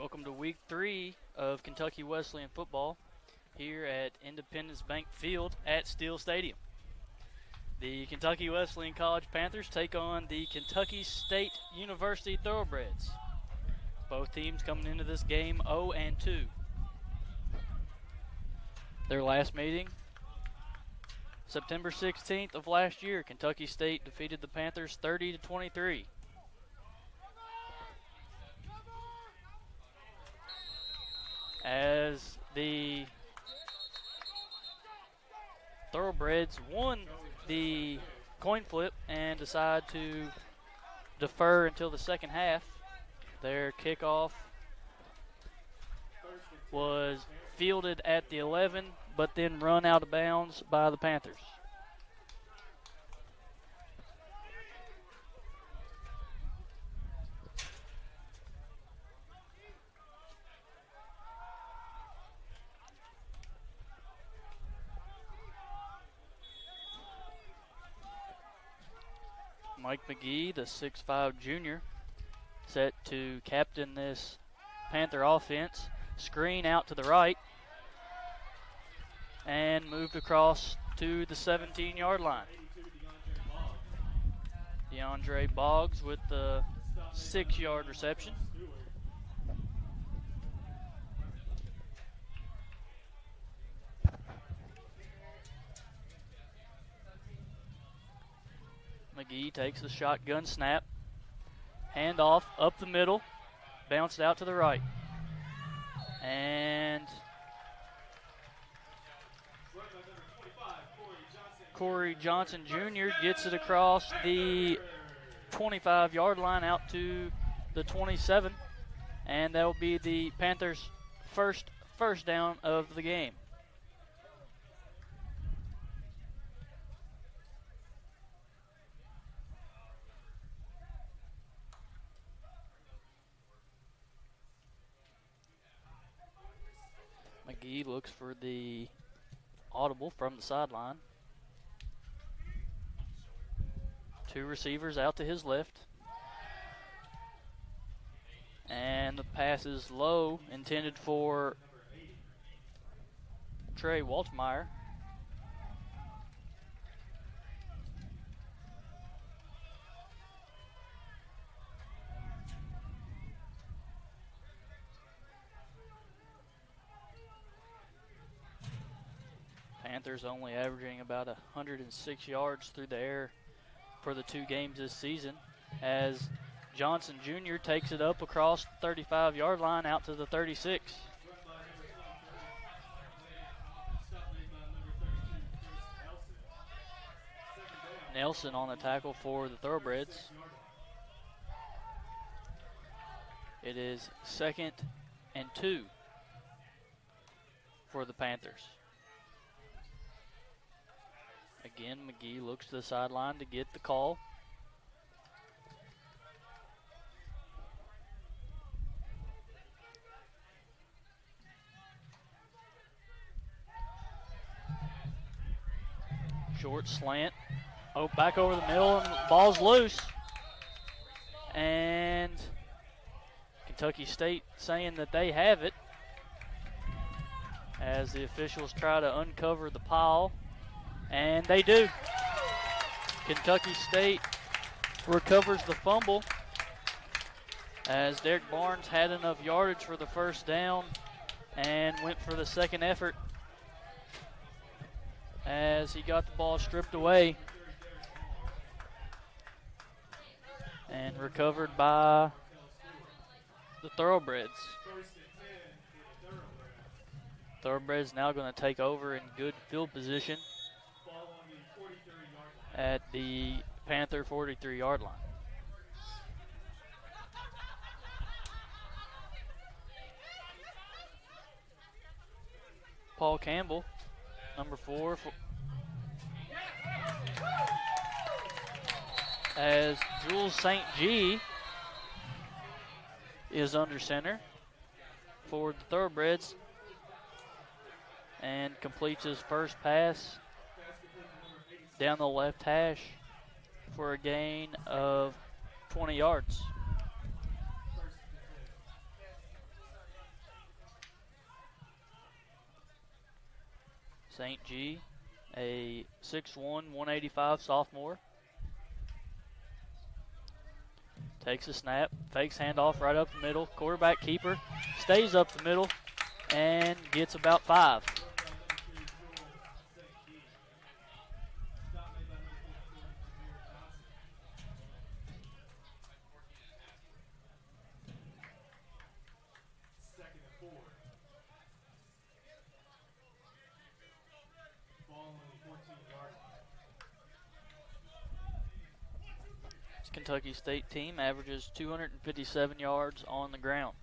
Welcome to week 3 of Kentucky Wesleyan football here at Independence Bank Field at Steel Stadium. The Kentucky Wesleyan College Panthers take on the Kentucky State University Thoroughbreds. Both teams coming into this game 0-2. Their last meeting, September 16th of last year, Kentucky State defeated the Panthers 30-23. As the Thoroughbreds won the coin flip and decide to defer until the second half, their kickoff was fielded at the 11, but then run out of bounds by the Panthers. Mike McGee, the 6'5 junior, set to captain this Panther offense. Screen out to the right and moved across to the 17-yard line. DeAndre Boggs with the 6-yard reception. McGee takes the shotgun snap. Handoff up the middle. Bounced out to the right. And Corey Johnson Jr. gets it across the 25-yard line out to the 27. And that will be the Panthers' first down of the game. McGee looks for the audible from the sideline. Two receivers out to his left. And the pass is low, intended for Trey Waltmeyer. Panthers only averaging about 106 yards through the air for the two games this season, as Johnson Jr. takes it up across the 35-yard line out to the 36. Nelson on the tackle for the Thoroughbreds. It is 2nd and 2 for the Panthers. Again, McGee looks to the sideline to get the call. Short slant. Oh, back over the middle, and the ball's loose. And Kentucky State saying that they have it as the officials try to uncover the pile. And they do. Kentucky State recovers the fumble as Derek Barnes had enough yardage for the first down and went for the second effort as he got the ball stripped away and recovered by the Thoroughbreds. Thoroughbreds now going to take over in good field position at the Panther 43-yard line. Paul Campbell, number 4, as Jules St. G is under center for the Thoroughbreds and completes his first pass down the left hash for a gain of 20 yards. St. G, a 6'1", 185 sophomore. Takes a snap, fakes handoff right up the middle. Quarterback keeper stays up the middle and gets about 5. This Kentucky State team averages 257 yards on the ground.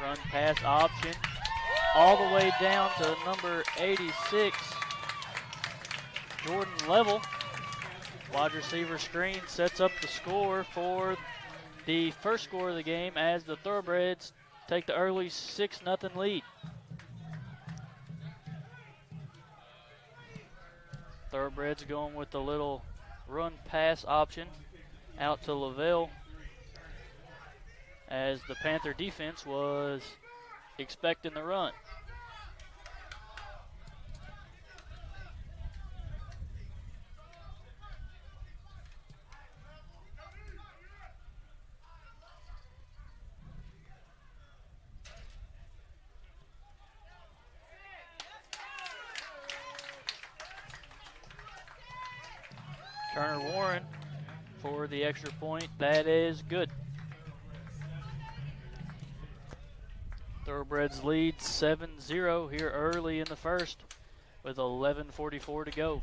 Run pass option all the way down to number 86, Jordan Level. Wide receiver screen sets up the score for the first score of the game as the Thoroughbreds take the early 6-0 lead. Thoroughbreds going with the little run pass option out to Lavelle as the Panther defense was expecting the run. Turner Warren for the extra point. That is good. Thoroughbreds lead 7-0 here early in the first with 11:44 to go.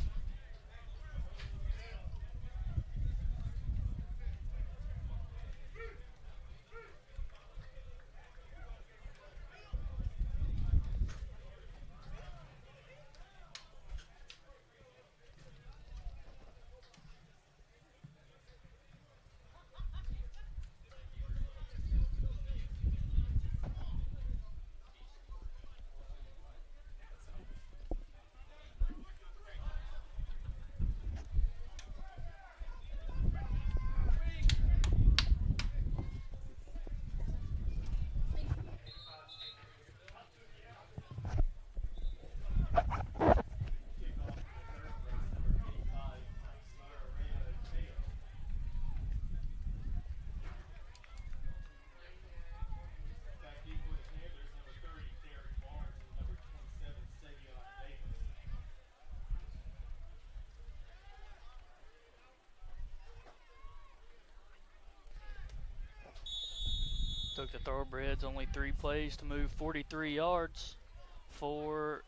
Took the Thoroughbreds only 3 plays to move 43 yards for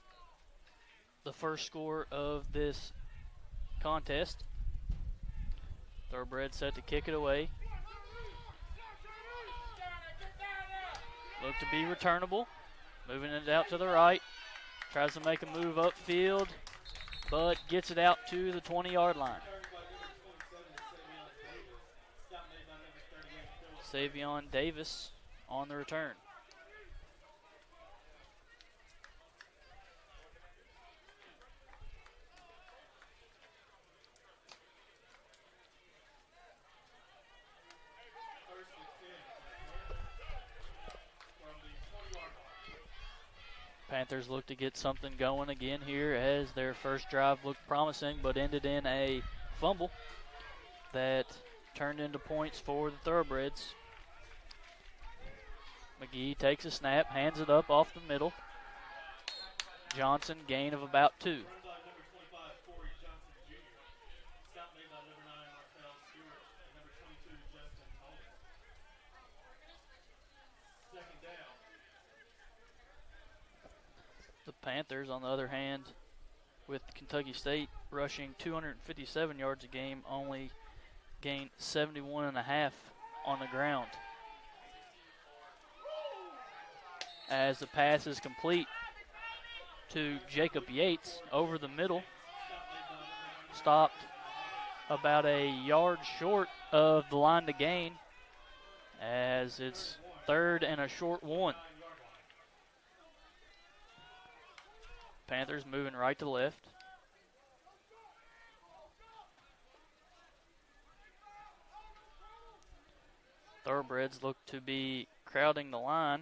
the first score of this contest. Thoroughbreds set to kick it away. Look to be returnable. Moving it out to the right. Tries to make a move upfield, but gets it out to the 20-yard line. Savion Davis on the return. Panthers look to get something going again here as their first drive looked promising but ended in a fumble that turned into points for the Thoroughbreds. McGee takes a snap, hands it up off the middle. Johnson, gain of about 2. The Panthers, on the other hand, with Kentucky State rushing 257 yards a game, only gain 71.5 on the ground. As the pass is complete to Jacob Yates over the middle. Stopped about a yard short of the line to gain as it's 3rd and a short 1. Panthers moving right to left. Thoroughbreds look to be crowding the line.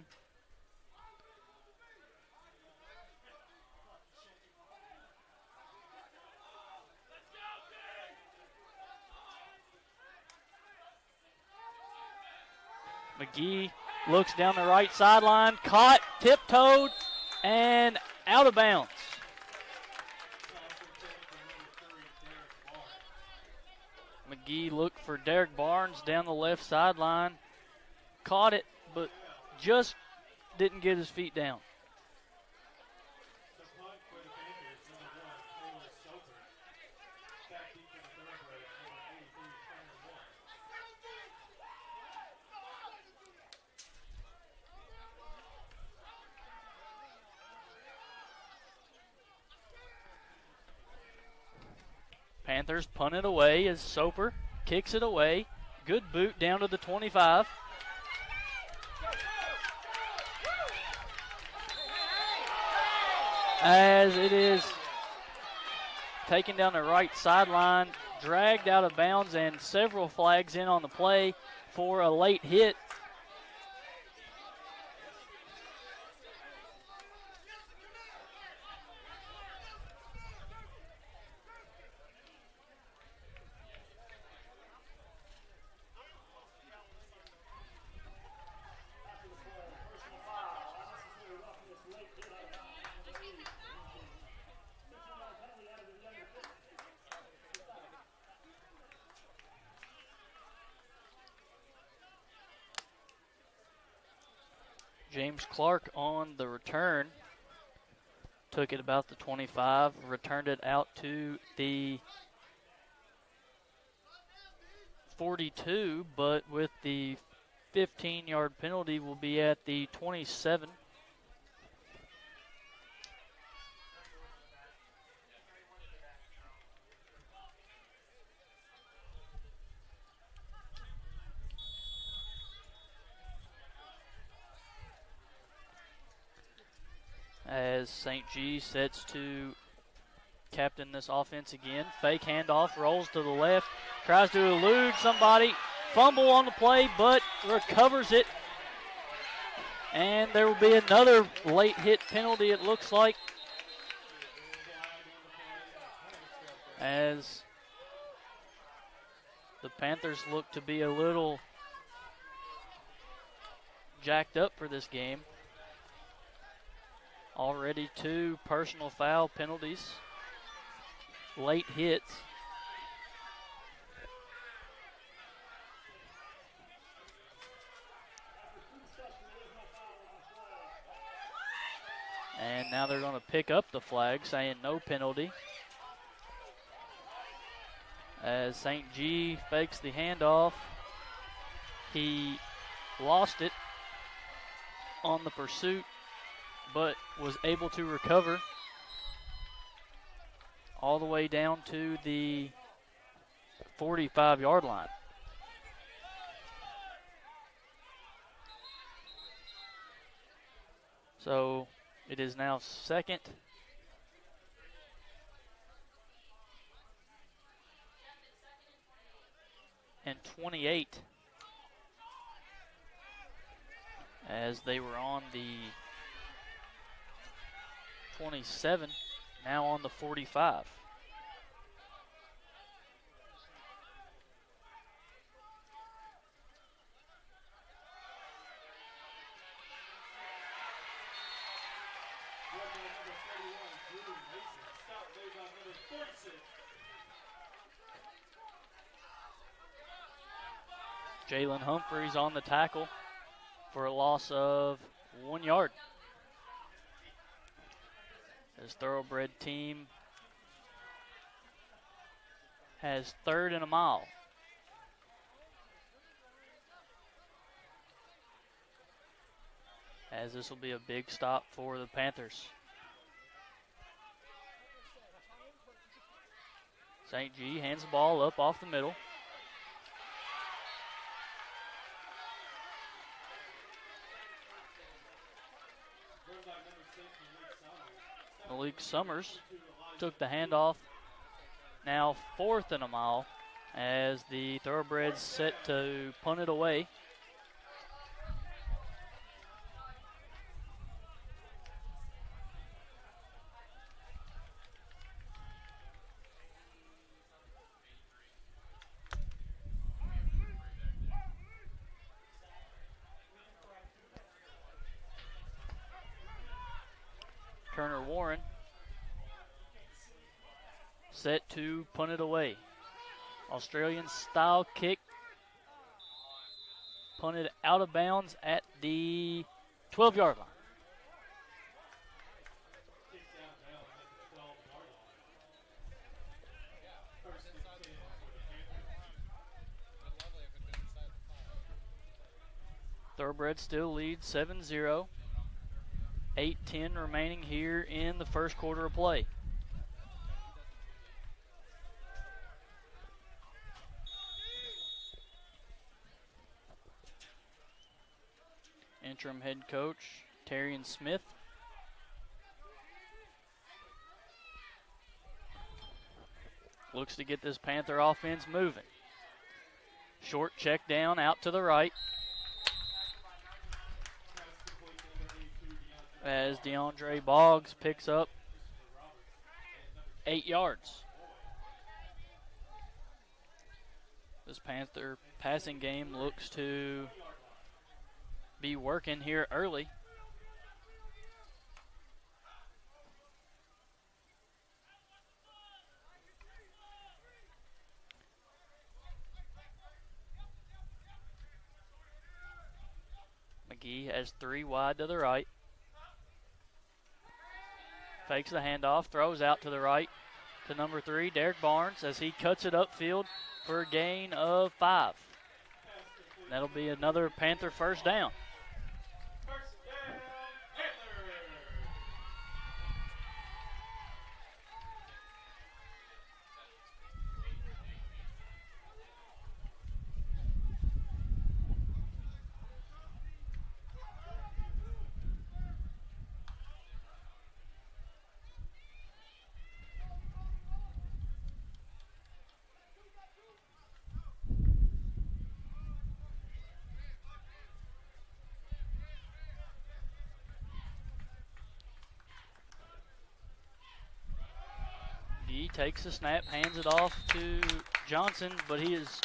McGee looks down the right sideline, caught, tiptoed, and out of bounds. McGee looked for Derek Barnes down the left sideline, caught it, but just didn't get his feet down. Panthers punt it away as Soper kicks it away. Good boot down to the 25. As it is taken down the right sideline, dragged out of bounds, and several flags in on the play for a late hit. James Clark on the return. Took it about the 25, returned it out to the 42, but with the 15-yard penalty will be at the 27. As St. G sets to captain this offense again. Fake handoff, rolls to the left, tries to elude somebody. Fumble on the play, but recovers it. And there will be another late hit penalty, it looks like. As the Panthers look to be a little jacked up for this game. Already 2 personal foul penalties, late hits. And now they're going to pick up the flag, saying no penalty. As St. G fakes the handoff, he lost it on the pursuit, but was able to recover all the way down to the 45-yard line. So it is now 2nd and 28, as they were on the 27, now on the 45. Jalen Humphreys on the tackle for a loss of 1 yard. His Thoroughbred team has 3rd and a mile. As this will be a big stop for the Panthers. St. G hands the ball up off the middle. Malik Summers took the handoff. Now 4th and a mile as the Thoroughbreds set to punt it away. Kerner Warren set to punt it away. Australian style kick, punted out of bounds at the 12-yard line. Thoroughbreds still lead 7-0. 8:10 remaining here in the first quarter of play. Interim head coach Terrian Smith looks to get this Panther offense moving. Short check down out to the right as DeAndre Boggs picks up 8 yards. This Panther passing game looks to be working here early. McGee has 3 wide to the right. Fakes the handoff, throws out to the right to number 3, Derek Barnes, as he cuts it upfield for a gain of 5. That'll be another Panther first down. He takes the snap, hands it off to Johnson, but he is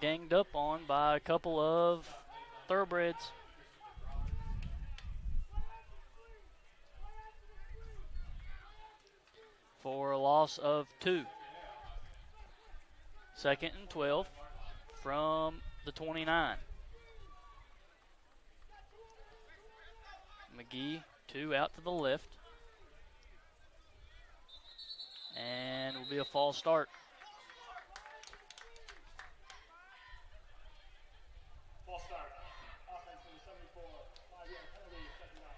ganged up on by a couple of Thoroughbreds. For a loss of 2. 2nd and 12 from the 29. McGee, 2 out to the left. And it will be a false start. False start. Offense number 74. 5-yard penalty, second down.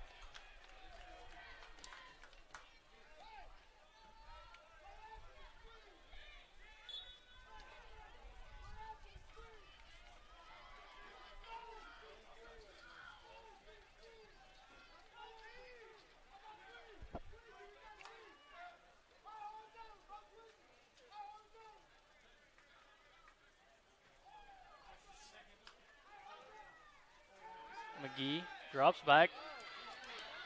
McGee drops back,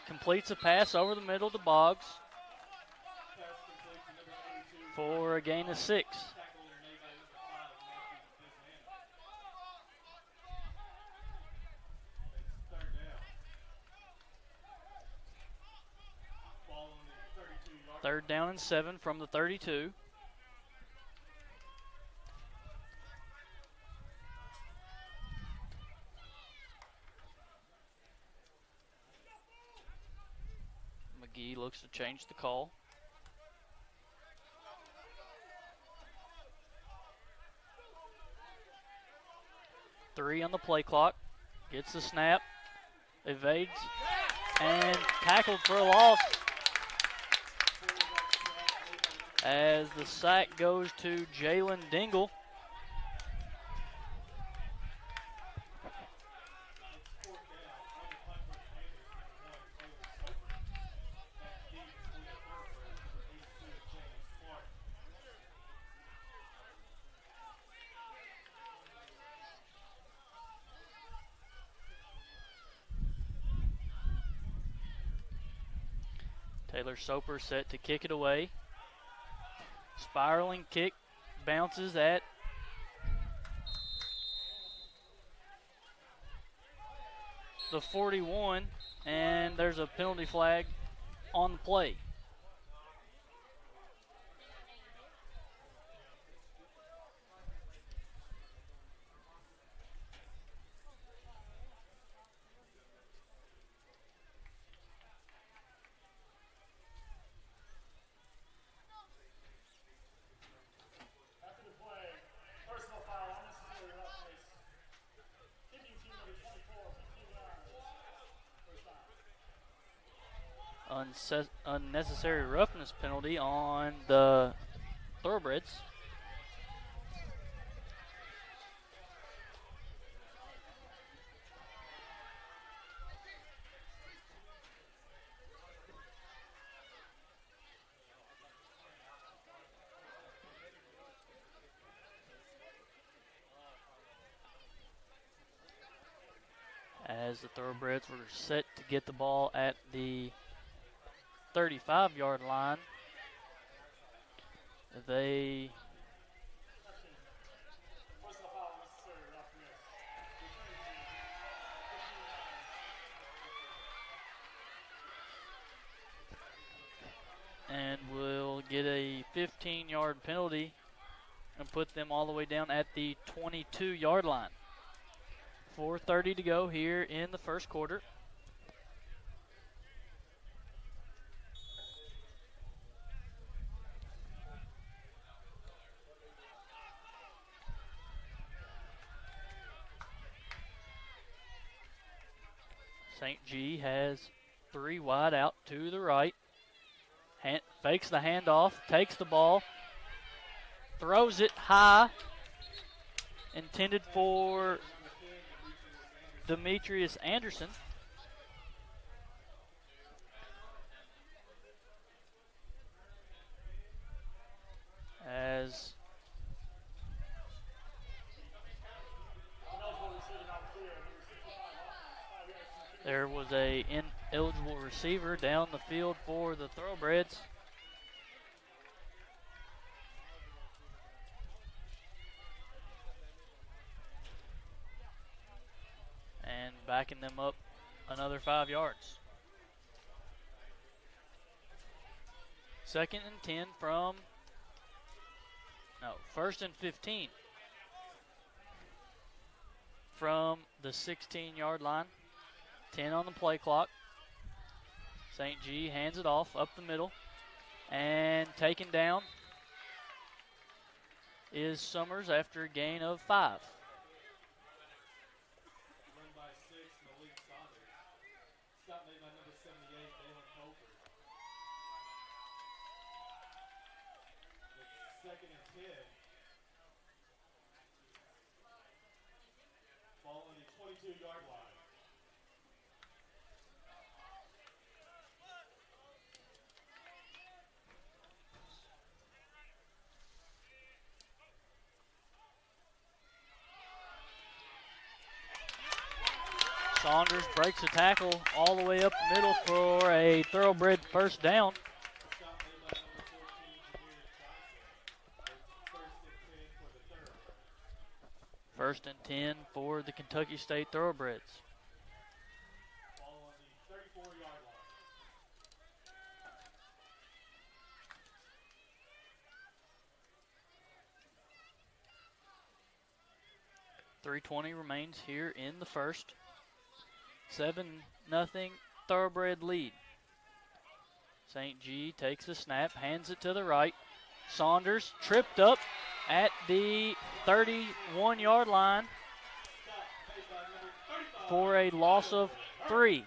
completes a pass over the middle to Boggs for a gain of 6. Third down and 7 from the 32. McGee looks to change the call. Three on the play clock. Gets the snap, evades, and tackled for a loss. As the sack goes to Jalen Dingle. Taylor Soper set to kick it away. Spiraling kick, bounces at the 41, and there's a penalty flag on the play. After the play, personal foul, unnecessary roughness. Kicking team number 24, 15 yards. First down. Unnecessary roughness penalty on the Thoroughbreds. As the Thoroughbreds were set to get the ball at the 35-yard line, they Personal foul, unnecessary roughness. Returning team, 15 yards. and will get a 15-yard penalty and put them all the way down at the 22-yard line. 4:30 to go here in the first quarter. St. G has 3 wide out to the right. Fakes the handoff, takes the ball, throws it high, intended for Demetrius Anderson. As there was a ineligible receiver down the field for the Thoroughbreds. And backing them up another 5 yards. 1st and 15 from the 16-yard line. 10 on the play clock. St. G hands it off up the middle, and taken down is Summers after a gain of 5. Second and 10. Ball on the 22-yard line. Saunders breaks a tackle all the way up the middle for a Thoroughbred first down. First and 10 for the Kentucky State Thoroughbreds. Ball on the 34-yard line. 3:20 remains here in the first. 7-0 Thoroughbred lead. St. G takes the snap, hands it to the right. Saunders tripped up at the 31-yard line for a loss of 3.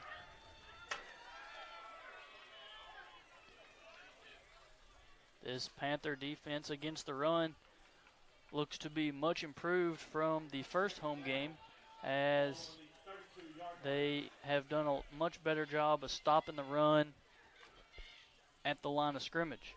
This Panther defense against the run looks to be much improved from the first home game, as they have done a much better job of stopping the run at the line of scrimmage.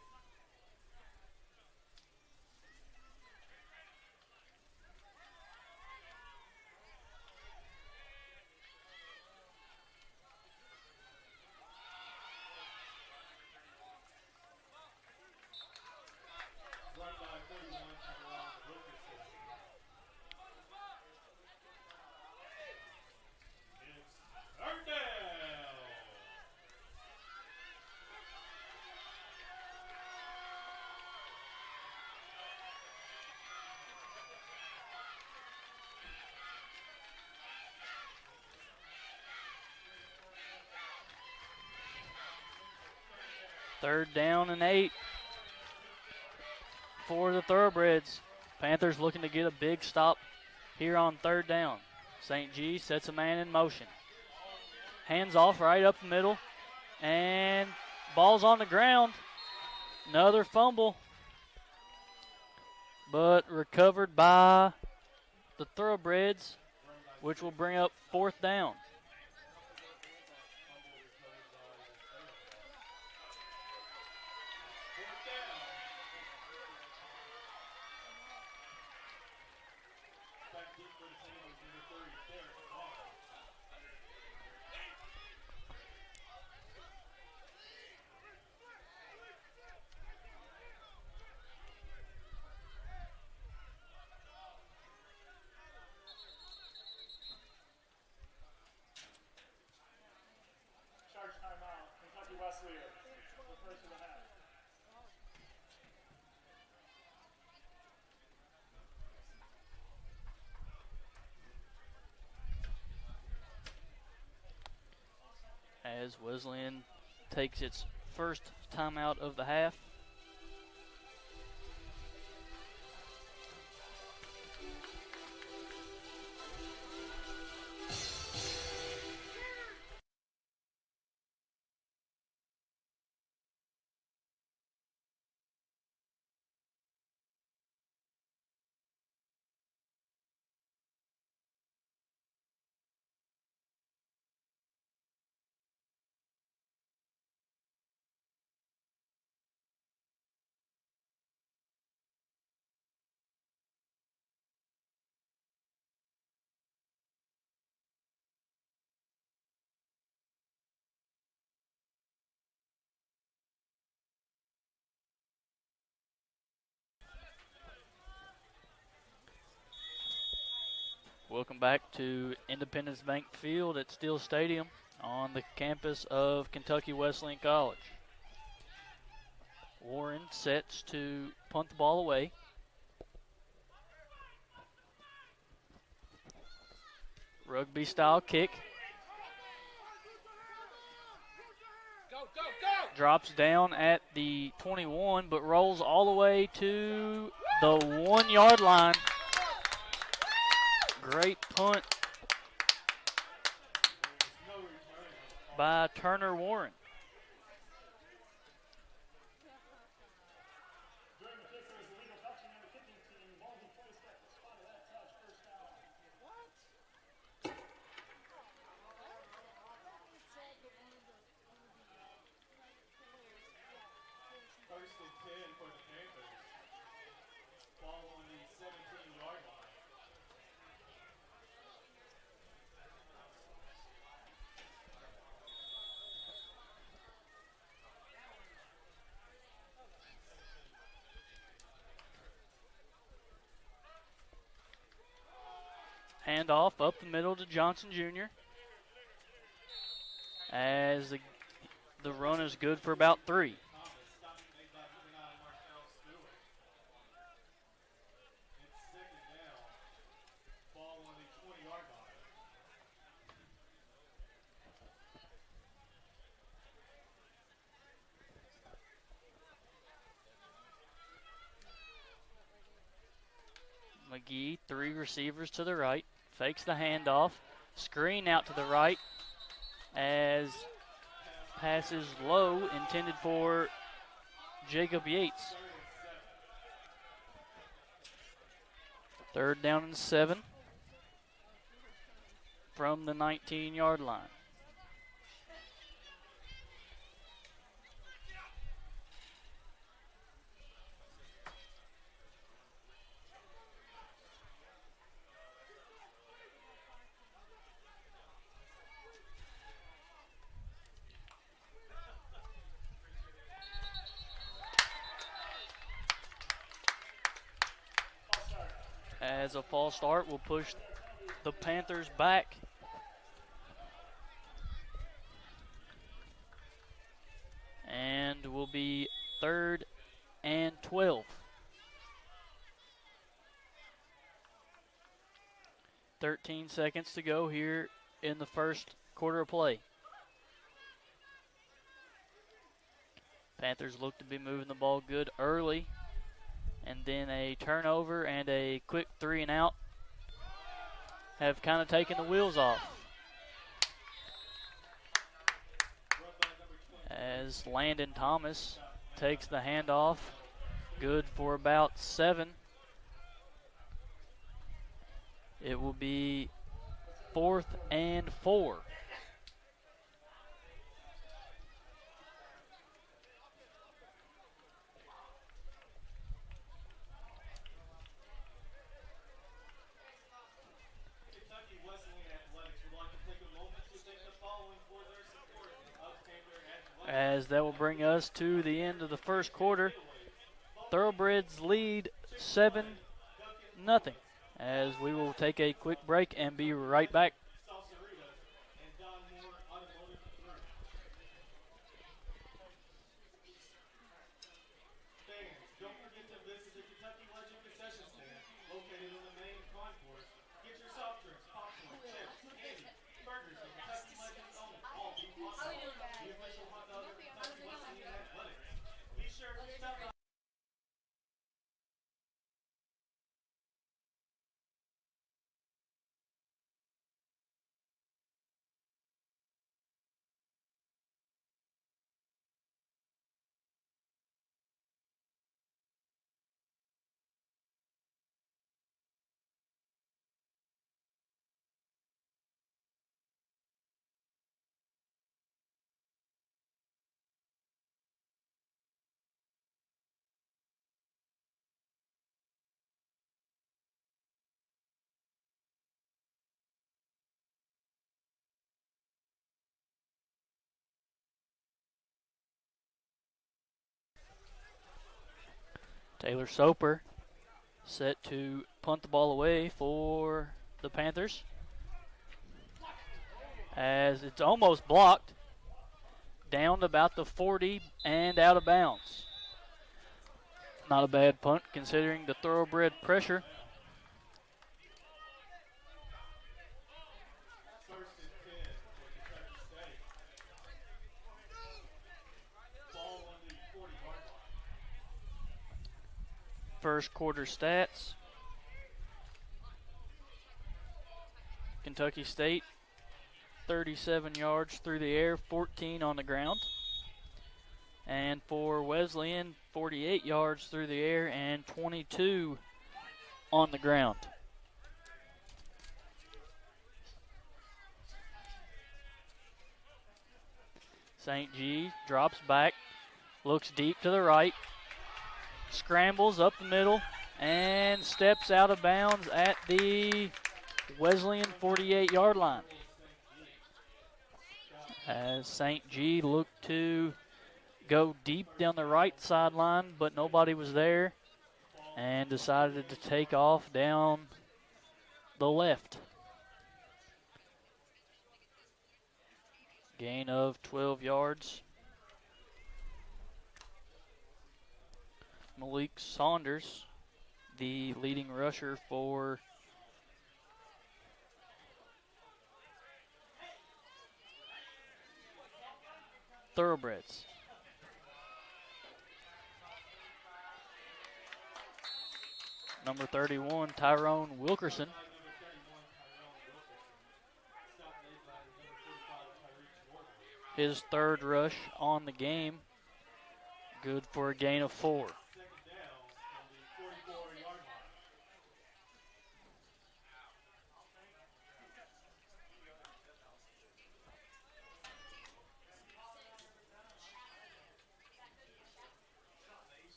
3rd down and 8 for the Thoroughbreds. Panthers looking to get a big stop here on 3rd down. St. G sets a man in motion. Hands off right up the middle. And ball's on the ground. Another fumble. But recovered by the Thoroughbreds, which will bring up 4th down. Charge timeout. Kentucky Wesleyan. The first of the half. As Wesleyan takes its first timeout of the half. Welcome back to Independence Bank Field at Steele Stadium on the campus of Kentucky Wesleyan College. Warren sets to punt the ball away. Rugby style kick. Go, go, go! Drops down at the 21, but rolls all the way to the 1 yard line. Great punt by Turner Warren. During the kick, there was illegal touching on the kicking team. Ball be placed at the spot of that touch. First down. First and 10 for the Panthers. Ball on the 17-yard line. Handoff up the middle to Johnson Jr. As the run is good for about 3. McGee, 3 receivers to the right, fakes the handoff, screen out to the right as passes low, intended for Jacob Yates. 3rd down and 7 from the 19-yard line. As a false start will push the Panthers back. And will be 3rd and 12. 13 seconds to go here in the first quarter of play. Panthers look to be moving the ball good early. And then a turnover and a quick 3 and out have kind of taken the wheels off. As Landon Thomas takes the handoff, good for about 7. It will be 4th and 4. Kentucky Wesleyan Athletics would like to take a moment to thank the following for their support of Panther Athletics. As that will bring us to the end of the first quarter. Thoroughbreds lead 7-0. As we will take a quick break and be right back. And Don Moore Automotive Group. Fans, don't forget to visit the Kentucky Legend concession stand located on the main concourse. Get your soft drinks, popcorn, chips, candy, burgers, and Kentucky Legends own all beef hot dog. The official hot dog of Kentucky Wesleyan Athletics. Be sure to stop by. Taylor Soper set to punt the ball away for the Panthers. As it's almost blocked. Down to about the 40 and out of bounds. Not a bad punt considering the thoroughbred pressure. First and 10 for Kentucky State. Ball on the 40-yard line. First quarter stats. Kentucky State, 37 yards through the air, 14 on the ground. And for Wesleyan, 48 yards through the air and 22 on the ground. St. G drops back, looks deep to the right, scrambles up the middle, and steps out of bounds at the Wesleyan 48-yard line. As St. G looked to go deep down the right sideline, but nobody was there, and decided to take off down the left. Gain of 12 yards. Malik Saunders, the leading rusher for Thoroughbreds. Number 31, Tyrone Wilkerson. His third rush on the game. Good for a gain of 4. Second down from the 44-yard line.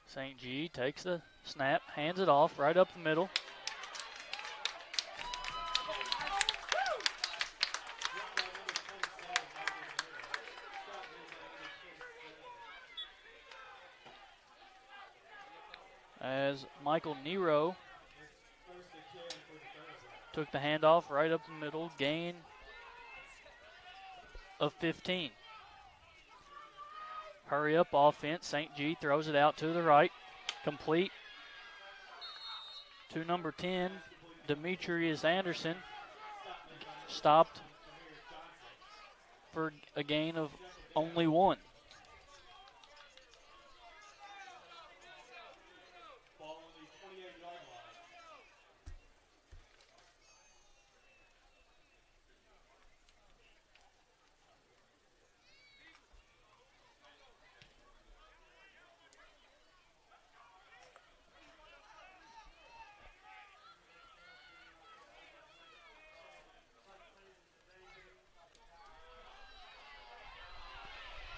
St. G takes the snap, hands it off right up the middle. As Michael Nero took the handoff right up the middle, gain of 15. Hurry up offense. St. G throws it out to the right. Complete to number 10, Demetrius Anderson. Stopped for a gain of only 1. Ball on the 28-yard line.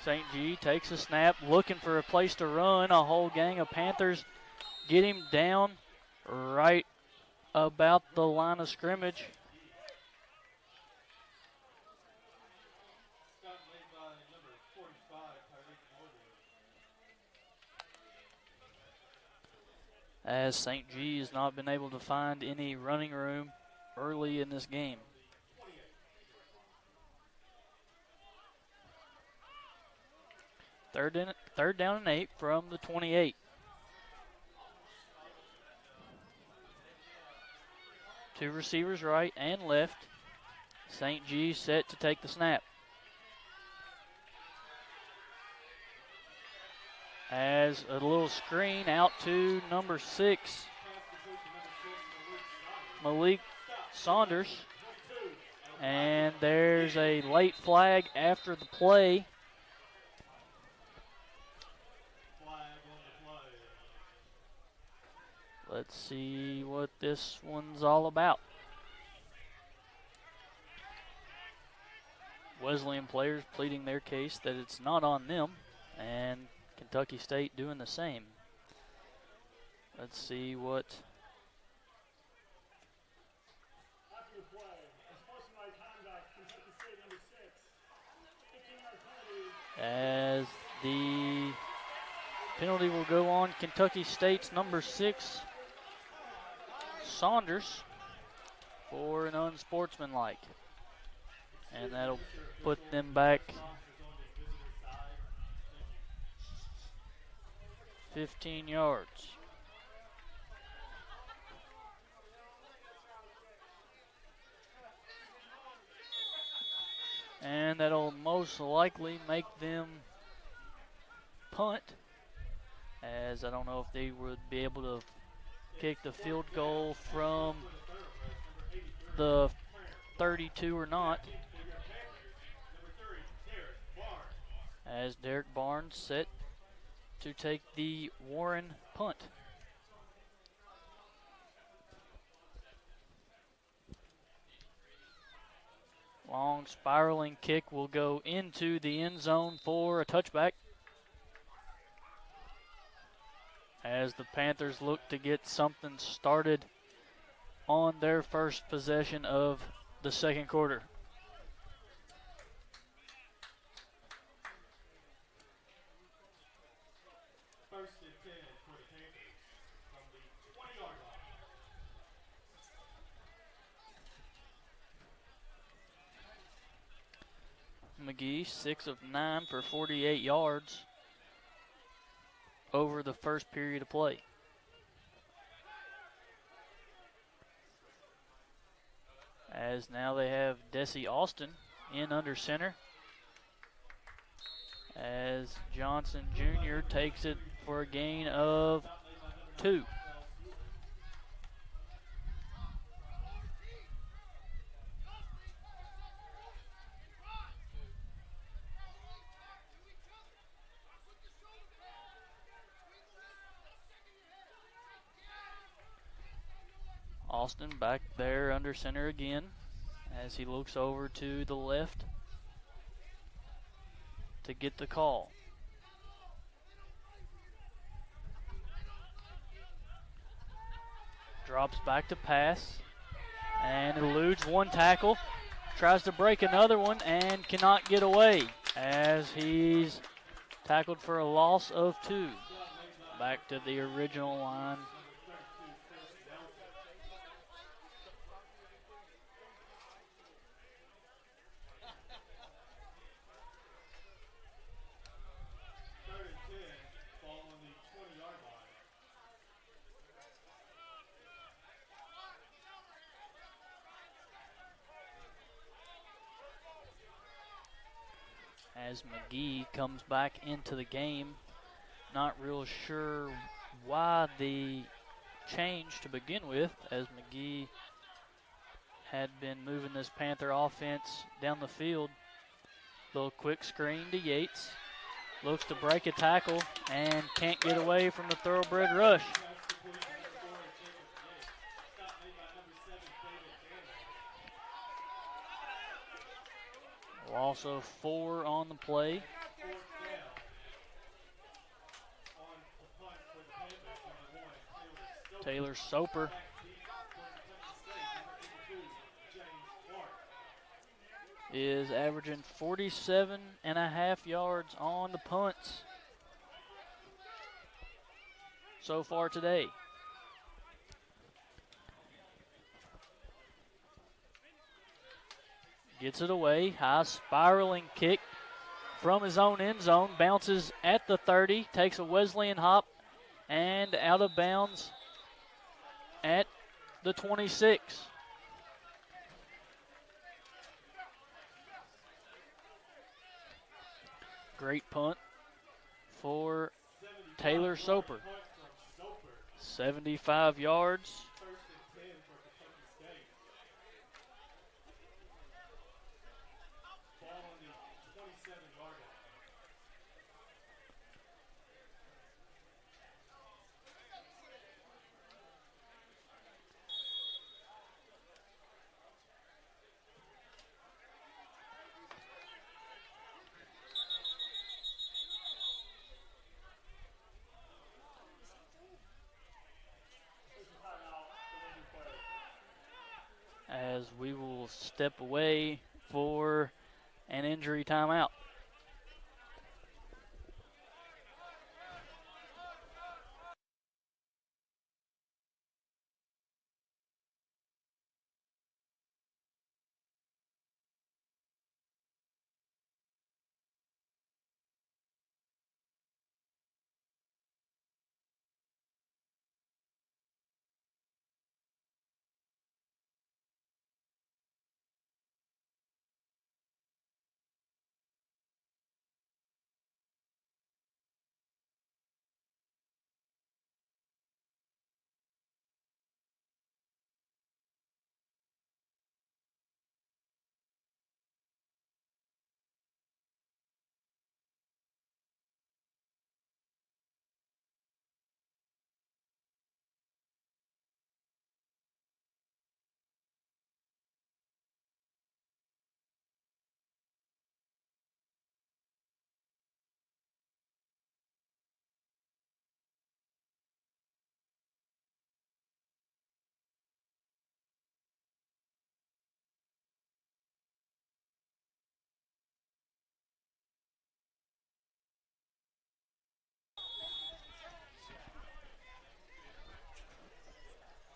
St. G takes a snap, looking for a place to run. A whole gang of Panthers get him down right about the line of scrimmage. Stop made by number 45, Tyreek Morgan. As St. G has not been able to find any running room early in this game. Third down and 8 from the 28. Two receivers right and left. St. G set to take the snap. As a little screen out to number 6, Malik Saunders. And there's a late flag after the play. Let's see what this one's all about. Wesleyan players pleading their case that it's not on them, and Kentucky State doing the same. Let's see what. After the play, unsportsmanlike conduct, Kentucky State number 6, 15-yard penalty. As the penalty will go on Kentucky State's number 6, Saunders, for an unsportsmanlike. And that'll put them back 15 yards. And that'll most likely make them punt, as I don't know if they would be able to kick the field goal from the 32 or not. As Derek Barnes set to take the Warren punt. Long spiraling kick will go into the end zone for a touchback. As the Panthers look to get something started on their first possession of the second quarter. First and 10 for the Panthers from the 20-yard line. McGee, 6 of 9 for 48 yards over the first period of play. As now they have Desi Austin in under center, as Johnson Jr. takes it for a gain of 2. Austin back there under center again as he looks over to the left to get the call. Drops back to pass and eludes one tackle. Tries to break another one and cannot get away as he's tackled for a loss of 2. Back to the original line. as McGee comes back into the game. Not real sure why the change to begin with, as McGee had been moving this Panther offense down the field. Little quick screen to Yates. Looks to break a tackle and can't get away from the Thoroughbred rush. Loss of 4 on the play. Taylor Soper is averaging 47.5 yards on the punts so far today. Gets it away, high spiraling kick from his own end zone, bounces at the 30, takes a Wesleyan hop, and out of bounds at the 26. Great punt for Taylor Soper. 75 yards. As we will step away for an injury timeout.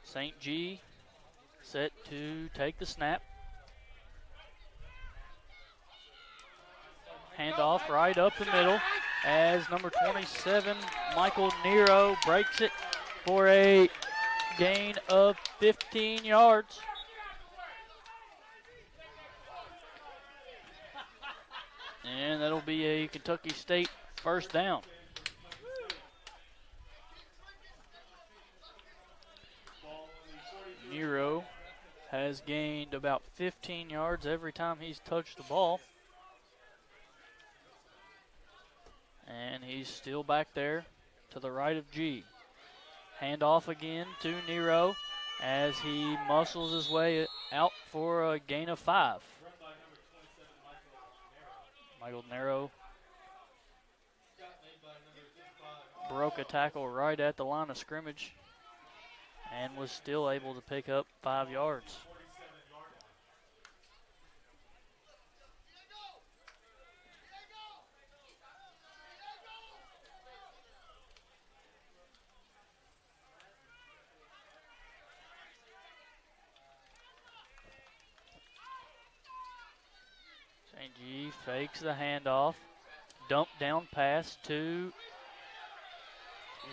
St. G set to take the snap. Handoff right up the middle as number 27, Michael Nero, breaks it for a gain of 15 yards. And that'll be a Kentucky State first down. Nero has gained about 15 yards every time he's touched the ball. And he's still back there to the right of G. Handoff again to Nero as he muscles his way out for a gain of 5. Michael Nero broke a tackle right at the line of scrimmage and was still able to pick up 5 yards. St. G fakes the handoff. Dump down pass to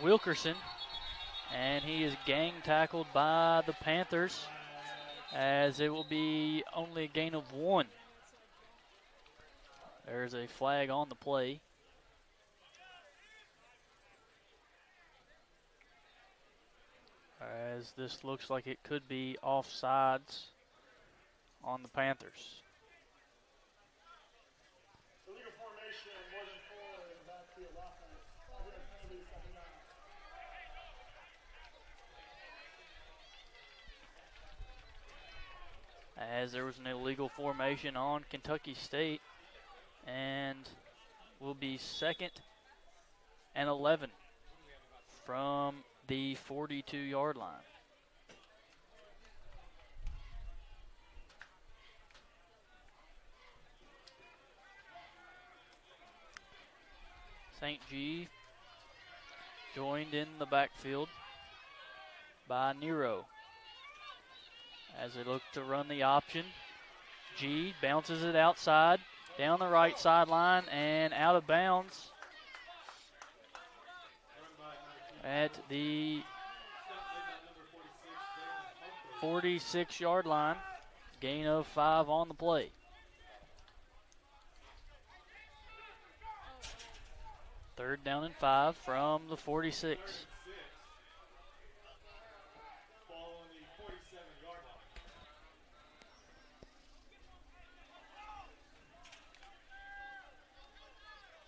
Wilkerson. And he is gang tackled by the Panthers as it will be only a gain of 1. There's a flag on the play. As this looks like it could be offsides on the Panthers. Illegal formation, more than 4 in the backfield offense. 5-yard penalty, second down. As there was an illegal formation on Kentucky State, and will be 2nd and 11 from the 42-yard line. St. G joined in the backfield by Nero. As they look to run the option, G bounces it outside, down the right sideline, and out of bounds at the 46-yard line. Gain of 5 on the play. Third down and 5 from the 46. Ball on the 47-yard line.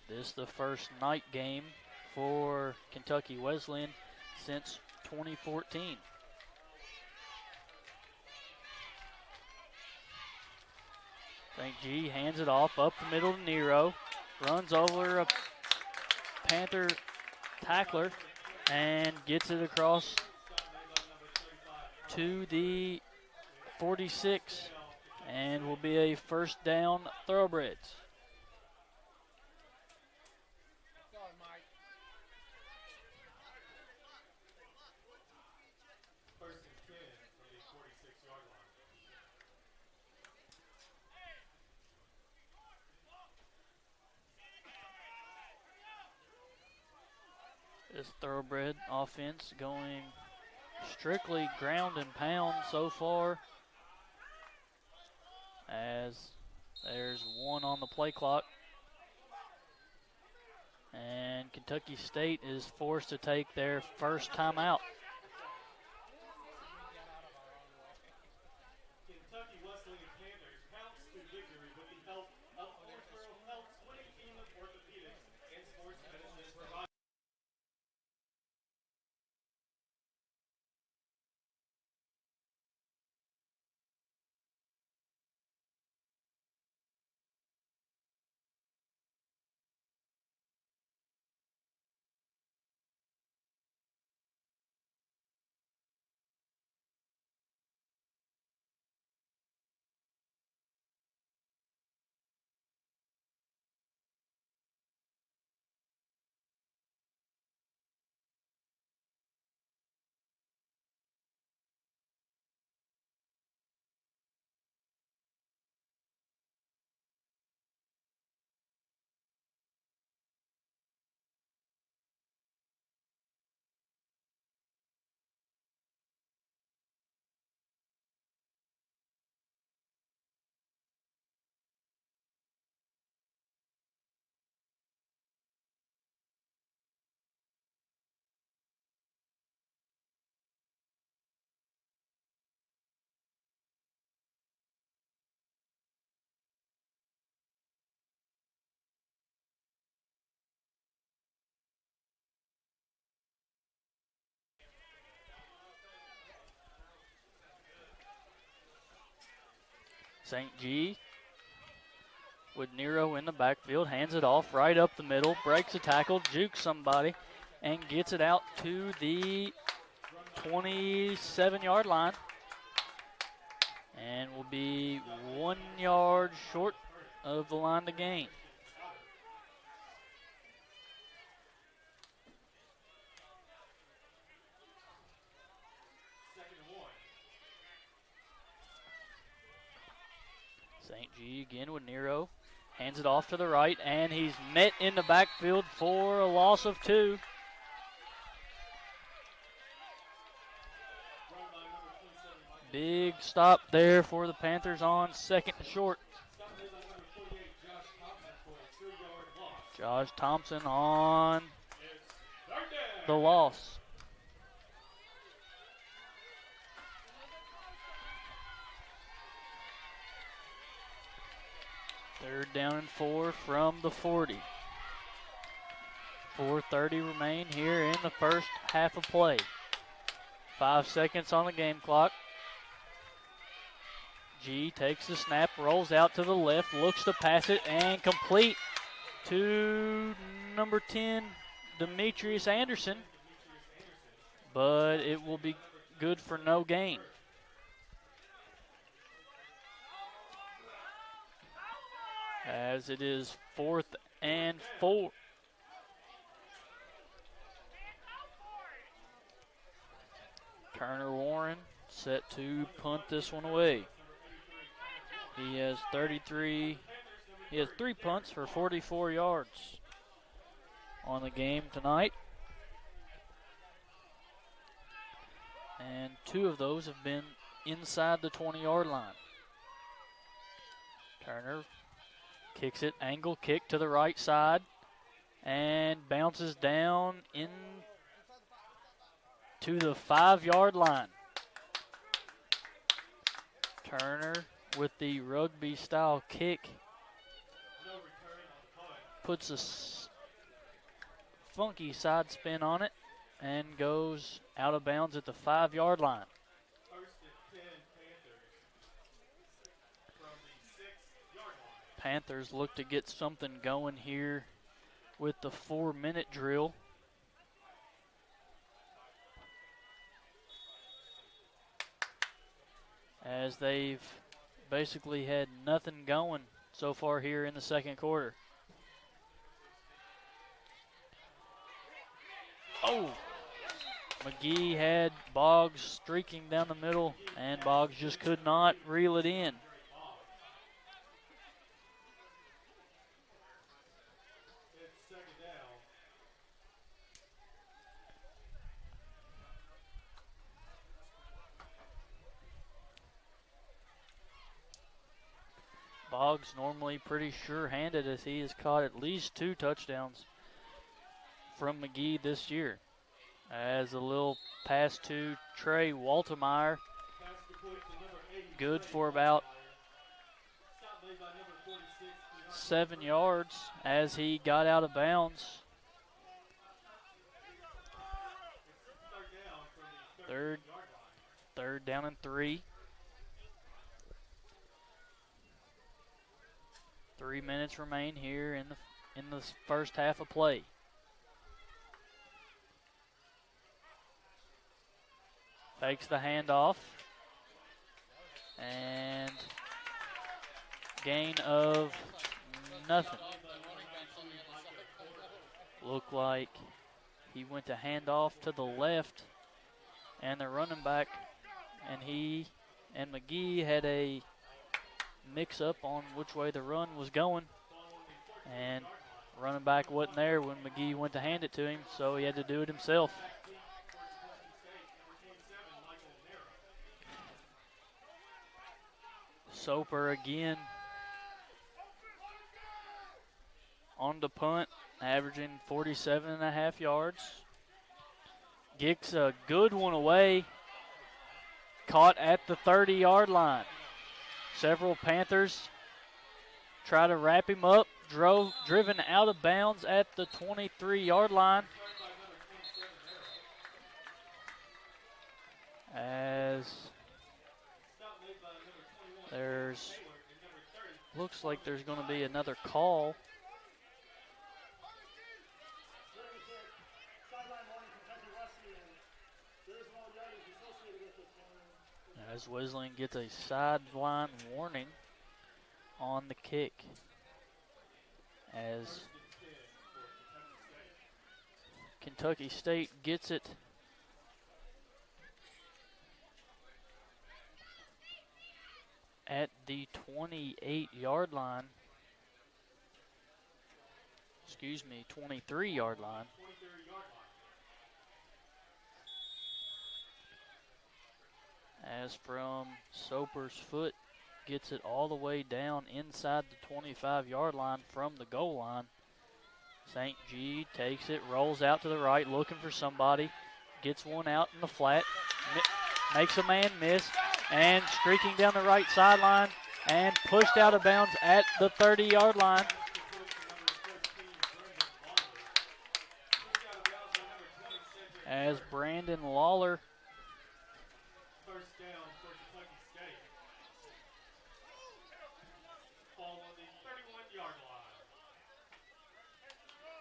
This is the first night game for Kentucky Wesleyan since 2014. St. G hands it off up the middle to Nero. Runs over a Panther tackler and gets it across to the 46, and will be a first down Thoroughbreds. First and 10 from the 46-yard line. This Thoroughbred offense going strictly ground and pound so far, as there's 1 on the play clock. And Kentucky State is forced to take their first timeout. Kentucky Wesleyan Panthers pounce to victory with the help of Orthro Health's winning team of orthopedics and sports medicine providers. St. G with Nero in the backfield, hands it off right up the middle, breaks a tackle, jukes somebody, and gets it out to the 27-yard line. And will be 1 yard short of the line to gain. St. G again with Nero. Hands it off to the right, and he's met in the backfield for a loss of 2. Big stop there for the Panthers on 2nd and short. Stop made by number 48, Josh Thompson, for Josh Thompson on It's third down. the loss. Third down and 4 from the 40. 4:30 remain here in the first half of play. 5 seconds on the game clock. G takes the snap, rolls out to the left, looks to pass it, and complete to number 10, Demetrius Anderson. But it will be good for no gain. As it is 4th and 4. Turner Warren set to punt this one away. He has 33. He has 3 punts for 44 yards on the game tonight. And 2 of those have been inside the 20-yard line. Turner kicks it, angle kick to the right side, and bounces down in to the 5-yard line. Turner with the rugby-style kick puts a funky side spin on it and goes out of bounds at the 5-yard line. First and 10 Panthers from the 6-yard line. Panthers look to get something going here with the 4-minute drill. As they've basically had nothing going so far here in the second quarter. Oh! McGee had Boggs streaking down the middle, and Boggs just could not reel it in. It's second down. Boggs normally pretty sure-handed as he has caught at least 2 touchdowns from McGee this year. As a little pass to Trey Waltemeyer, Pass complete to number 80. good for about Stop made by number 46. 7 yards as he got out of bounds. Third down from the Third 30-yard line. Third down and 3. 3 minutes remain here in the first half of play. Fakes the handoff. And gain of nothing. Looked like he went to hand off to the left, and the running back and he and McGee had a mix-up on which way the run was going, and running back wasn't there when McGee went to hand it to him, so he had to do it himself. Soper again on the punt, averaging 47.5 yards. Gets a good one away, caught at the 30-yard line. Several Panthers try to wrap him up, driven out of bounds at the 23-yard line. As looks like there's going to be another call. As Wesleyan gets a sideline warning on the kick. As Kentucky State gets it at the 28-yard line. Excuse me, 23-yard line. As from Soper's foot gets it all the way down inside the 25-yard line from the goal line. St. G takes it, rolls out to the right, looking for somebody. Gets one out in the flat, makes a man miss, and streaking down the right sideline and pushed out of bounds at the 30-yard line. As Brandon Lawler First down for Kentucky State. Ball on the 31-yard line.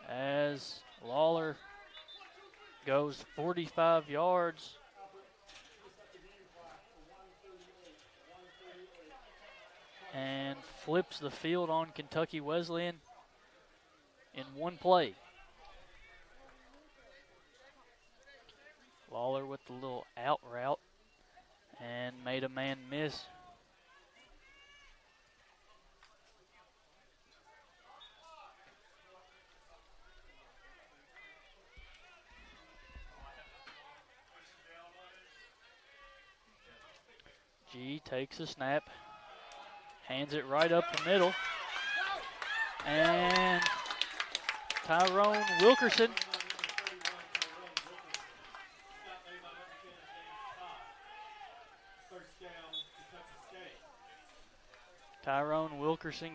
as Lawler goes 45 yards. And flips the field on Kentucky Wesleyan in one play. Lawler with the little out route and made a man miss. G takes a snap, hands it right up the middle, and Tyrone Wilkerson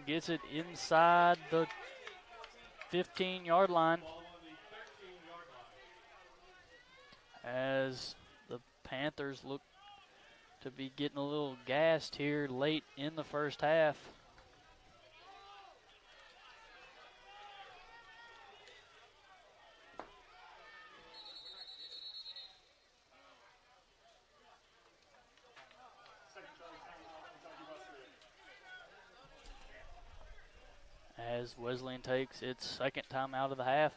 gets it inside the 15-yard line as the Panthers look to be getting a little gassed here late in the first half. As Wesleyan takes its second time out of the half,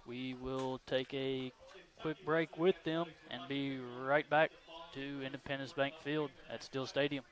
we will take a quick break with them and be right back to Independence Bank Field at Steel Stadium.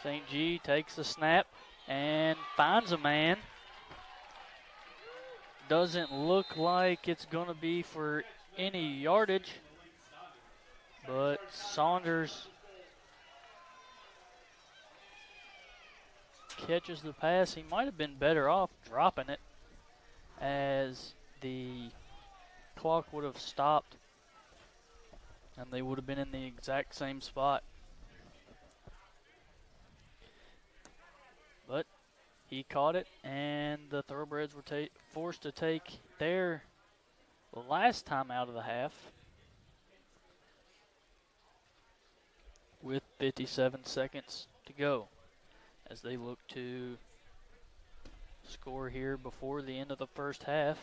St. G takes the snap and finds a man. Doesn't look like it's going to be for any yardage, but Saunders catches the pass. He might have been better off dropping it, as the clock would have stopped and they would have been in the exact same spot. But he caught it, and the Thoroughbreds were forced to take their last time out of the half with 57 seconds to go as they look to score here before the end of the first half.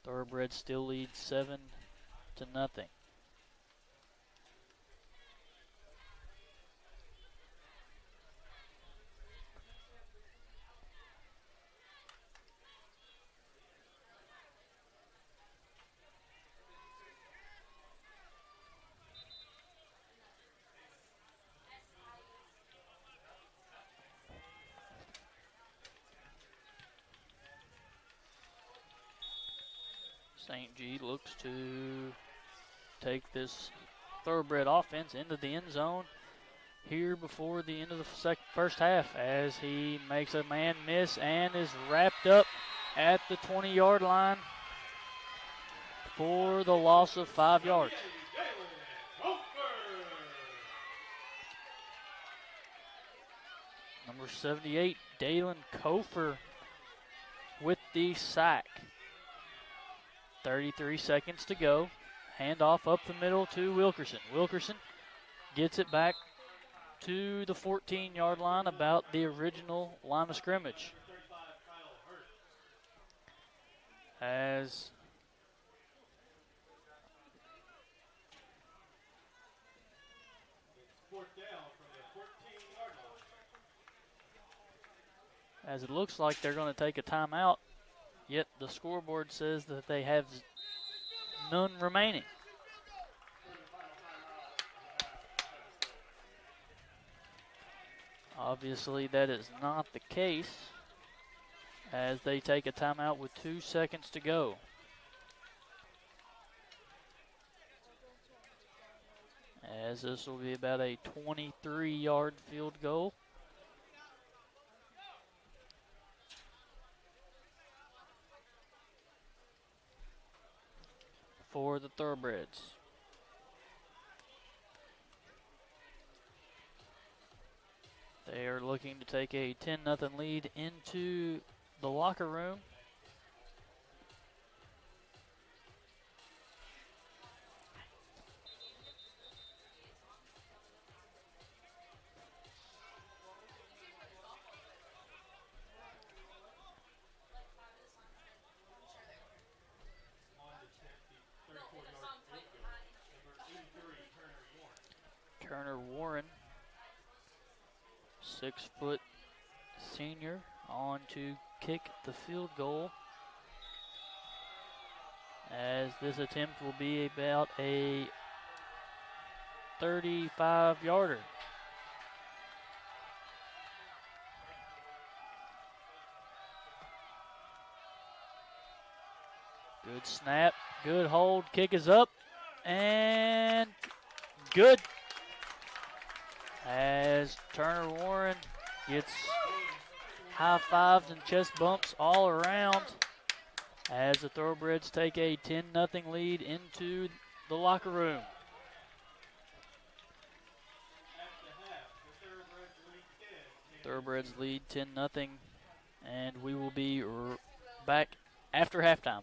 Thoroughbreds still lead 7-0. St. G looks to take this Thoroughbred offense into the end zone here before the end of the first half as he makes a man miss and is wrapped up at the 20-yard line for the loss of 5 yards. Number 78, Dalen Kofer with the sack. 33 seconds to go. Handoff up the middle to Wilkerson. Wilkerson gets it back to the 14-yard line, about the original line of scrimmage. As it looks like they're going to take a timeout, yet the scoreboard says that they have none remaining. Obviously, that is not the case as they take a timeout with 2 seconds to go. As this will be about a 23-yard field goal. For the Thoroughbreds. They are looking to take a 10-0 lead into the locker room. Turner Warren, 6-foot senior, on to kick the field goal. As this attempt will be about a 35-yarder. Good snap, good hold, kick is up, and good. As Turner Warren gets high fives and chest bumps all around as the Thoroughbreds take a 10-0 lead into the locker room. Thoroughbreds lead 10-0, and we will be back after halftime.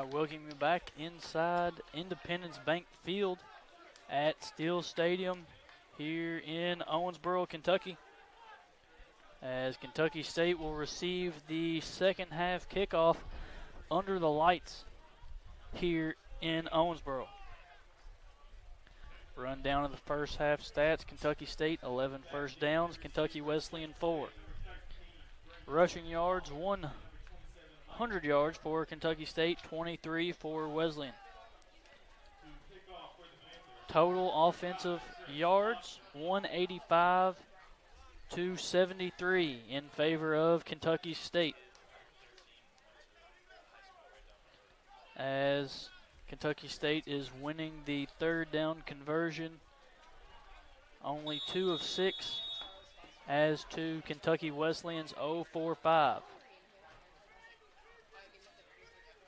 I welcome you back inside Independence Bank Field at Steel Stadium here in Owensboro, Kentucky, as Kentucky State will receive the second half kickoff under the lights here in Owensboro. Run down of the first half stats: Kentucky State 11 first downs, Kentucky Wesleyan 4. Rushing yards 100 yards for Kentucky State, 23 for Wesleyan. Total offensive yards 185 to 73 in favor of Kentucky State, as Kentucky State is winning the third down conversion, only 2 of 6, as to Kentucky Wesleyan's 0-4-5.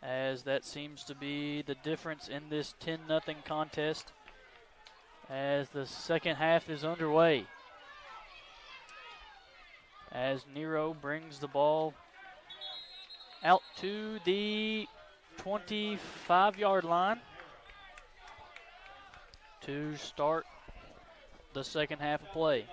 As that seems to be the difference in this 10-0 contest as the second half is underway. As Nero brings the ball out to the 25-yard line to start the second half of play.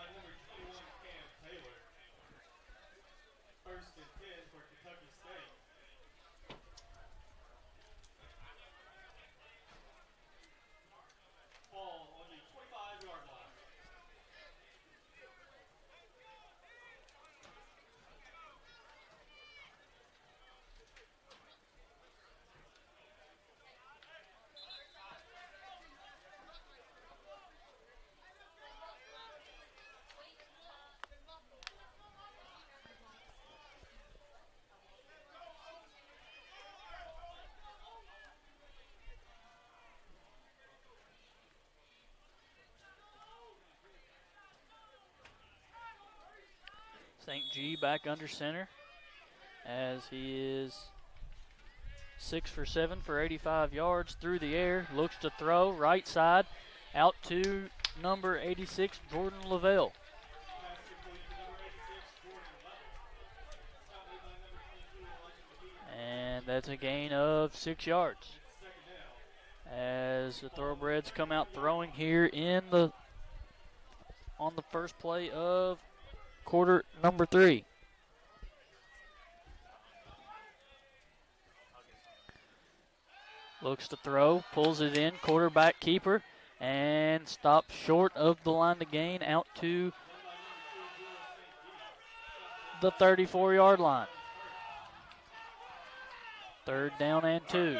St. G back under center as he is 6 for 7 for 85 yards through the air. Looks to throw right side out to number 86, Jordan Lavelle. And that's a gain of 6 yards. As the Thoroughbreds come out throwing here on the first play of quarter number 3. Looks to throw, pulls it in, quarterback keeper, and stops short of the line to gain out to the 34-yard line. Third down and 2.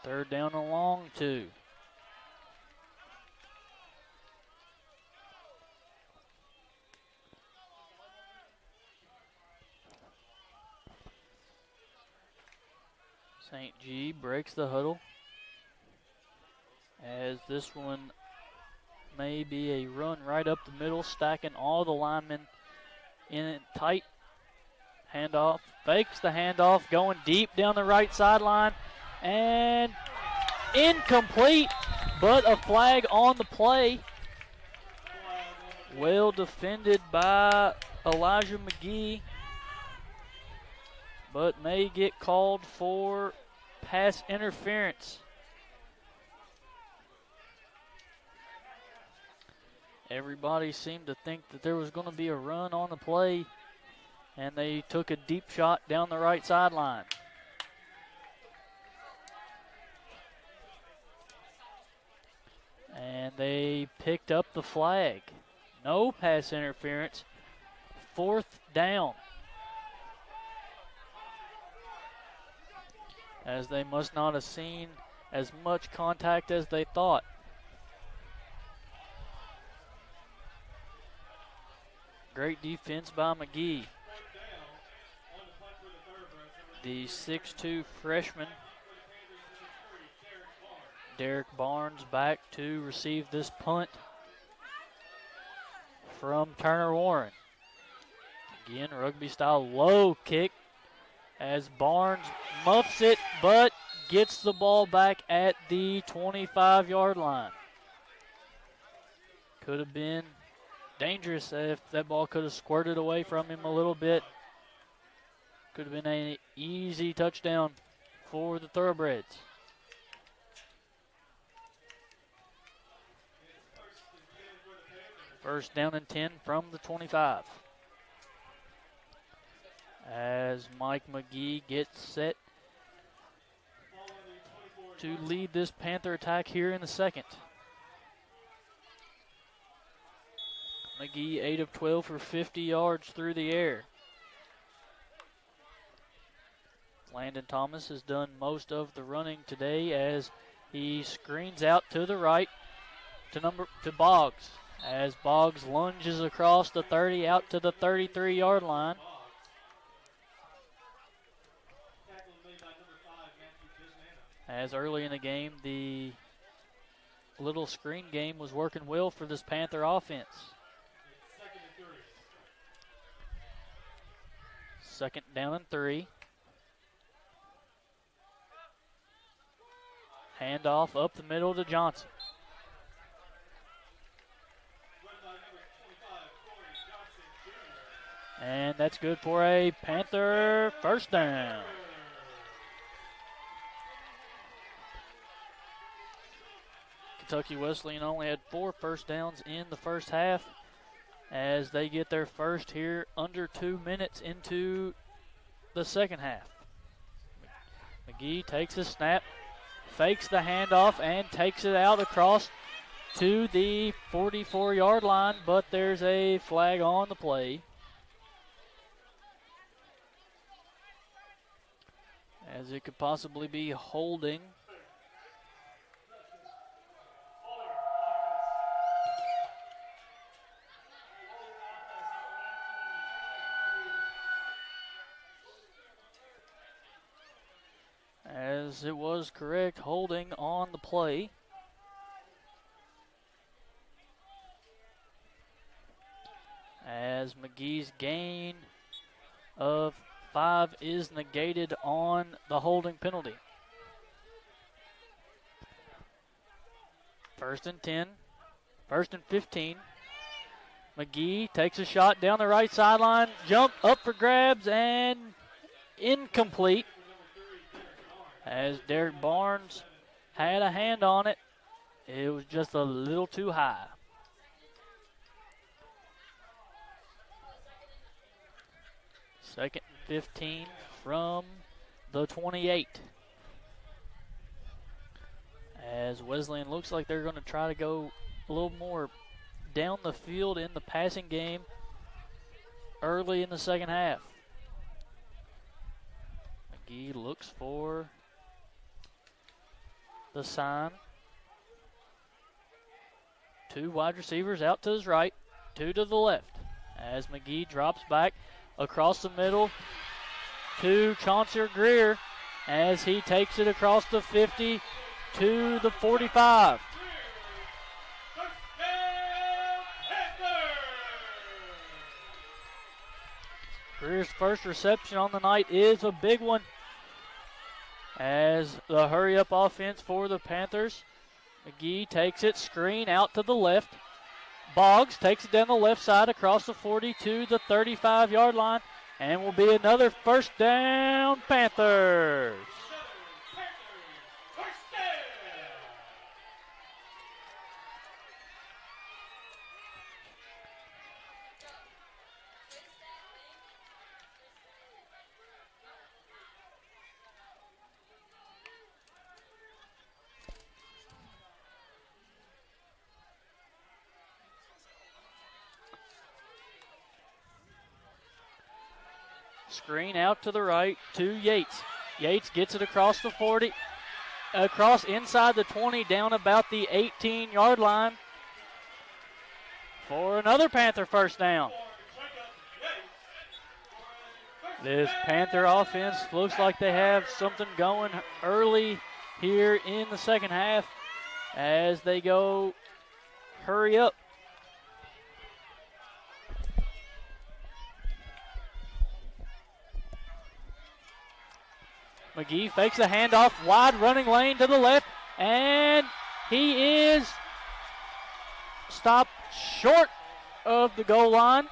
Third down and long 2. St. G breaks the huddle, as this one may be a run right up the middle, stacking all the linemen in it tight. Handoff, fakes the handoff, going deep down the right sideline, and incomplete, but a flag on the play. Well defended by Elijah McGee, but may get called for pass interference. Everybody seemed to think that there was going to be a run on the play, and they took a deep shot down the right sideline. And they picked up the flag. No pass interference. Fourth down, as they must not have seen as much contact as they thought. Great defense by McGee. The 6'2 freshman, Derek Barnes, back to receive this punt from Turner Warren. Again, rugby-style low kick as Barnes muffs it, but gets the ball back at the 25-yard line. Could have been dangerous if that ball could have squirted away from him a little bit. Could have been an easy touchdown for the Thoroughbreds. First down and 10 from the 25. As Mike McGee gets set to lead this Panther attack here in the second. McGee 8 of 12 for 50 yards through the air. Landon Thomas has done most of the running today as he screens out to the right to Boggs. As Boggs lunges across the 30 out to the 33-yard line. As early in the game, the little screen game was working well for this Panther offense. Second down and 3. Handoff up the middle to Johnson. And that's good for a Panther first down. Kentucky Wesleyan only had 4 first downs in the first half as they get their first here under 2 minutes into the second half. McGee takes a snap, fakes the handoff, and takes it out across to the 44-yard line, but there's a flag on the play. As it could possibly be holding. As it was correct, holding on the play. As McGee's gain of 5 is negated on the holding penalty. First and 10, first and 15. McGee takes a shot down the right sideline, jump up for grabs, and incomplete. As Derek Barnes had a hand on it, it was just a little too high. Second and 15 from the 28. As Wesleyan looks like they're going to try to go a little more down the field in the passing game early in the second half. McGee looks for the sign. 2 wide receivers out to his right, 2 to the left. As McGee drops back across the middle to Chauncey Greer as he takes it across the 50 to the 45. Greer's first reception on the night is a big one as the hurry-up offense for the Panthers. McGee takes it, screen out to the left. Boggs takes it down the left side across the 40 to the 35-yard line, and will be another first down Panthers. Screen out to the right to Yates. Yates gets it across the 40, across inside the 20, down about the 18-yard line for another Panther first down. This Panther offense looks like they have something going early here in the second half as they go hurry up. McGee fakes the handoff, wide running lane to the left, and he is stopped short of the goal line.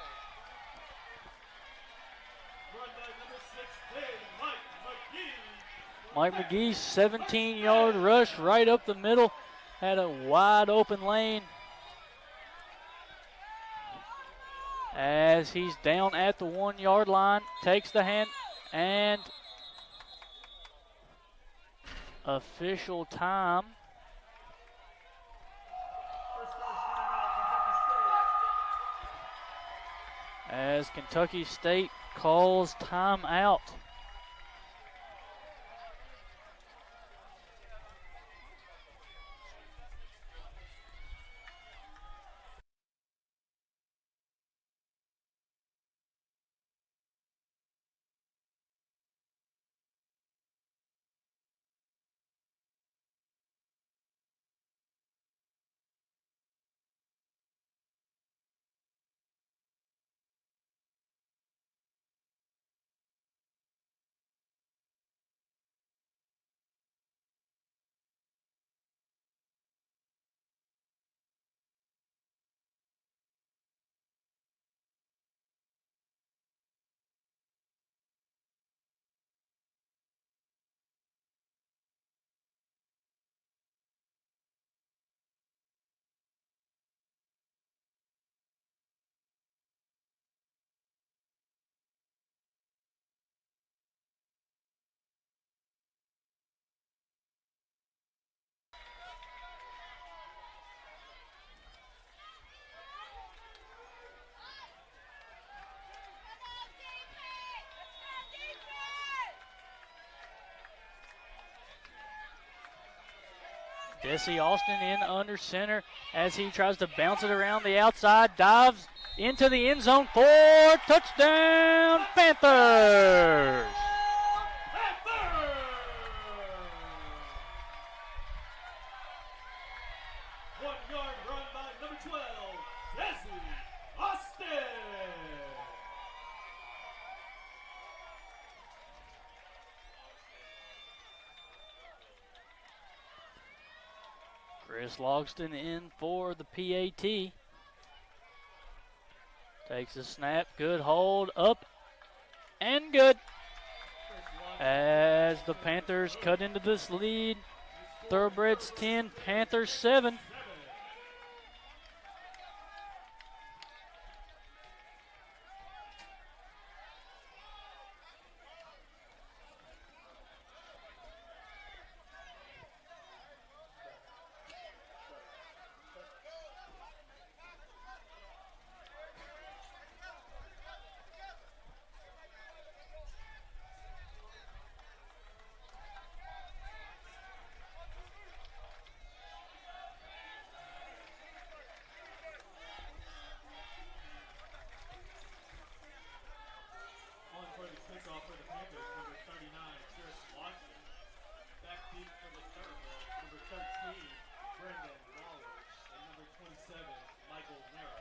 Mike McGee, 17-yard rush right up the middle. Had a wide open lane as he's down at the 1-yard line. Takes the hand and official time. First down timeout, Kentucky State. As Kentucky State calls timeout. Desi Austin in under center as he tries to bounce it around the outside, dives into the end zone for touchdown Panthers. 1-yard run by number 12, Jesse Austin. Chris Logston in for the PAT. Takes a snap, good hold, up and good. As the Panthers cut into this lead. Thoroughbreds 10, Panthers 7. On for the kickoff for the Panthers, number 39, Chris Watson. Back deep for the Thoroughbreds, number 13, Brendan Waller, and number 27, Michael Nero.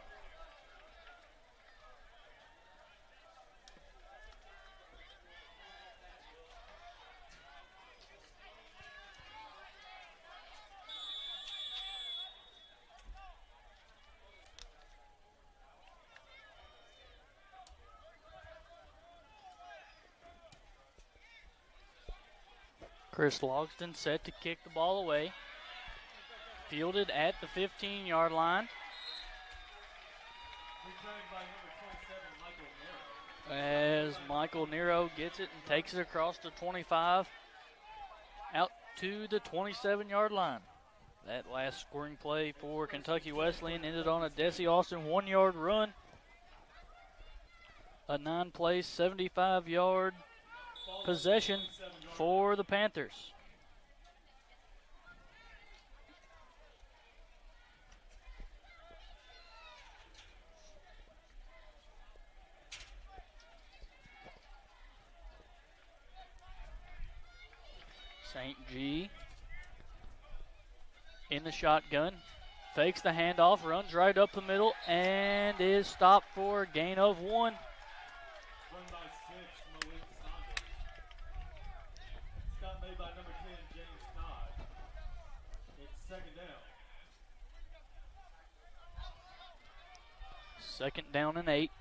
Chris Logston set to kick the ball away. Fielded at the 15-yard line. Returned by number 27, Michael Nero. As Michael Nero gets it and takes it across the 25 out to the 27-yard line. That last scoring play for Kentucky Wesleyan ended on a Desi Austin 1-yard run. A 9-play, 75-yard possession for the Panthers. St. G in the shotgun, fakes the handoff, runs right up the middle, and is stopped for a gain of 1. Run by 6, Malik Saunders. Stop made by number 10, James Todd. It's second down. Second down and 8.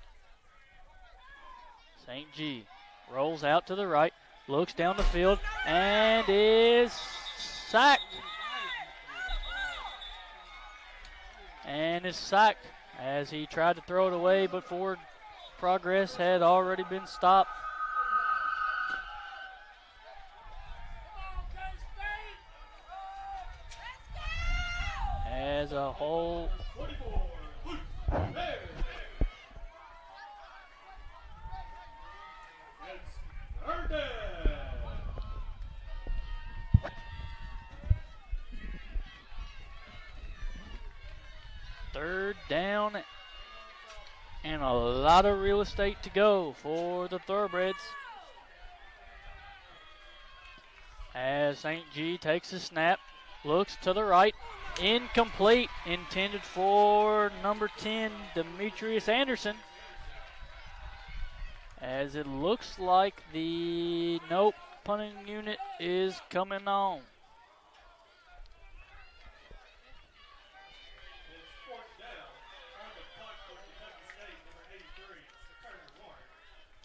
St. G rolls out to the right, looks down the field, and is sacked. And is sacked as he tried to throw it away, but forward progress had already been stopped. As a whole. 44. There. It's third down. Third down and a lot of real estate to go for the Thoroughbreds. As St. G takes a snap, looks to the right, incomplete, intended for number 10, Demetrius Anderson. As it looks like the punting unit is coming on. It's fourth down. On the punt for Kentucky State, number 83, Turner Warren.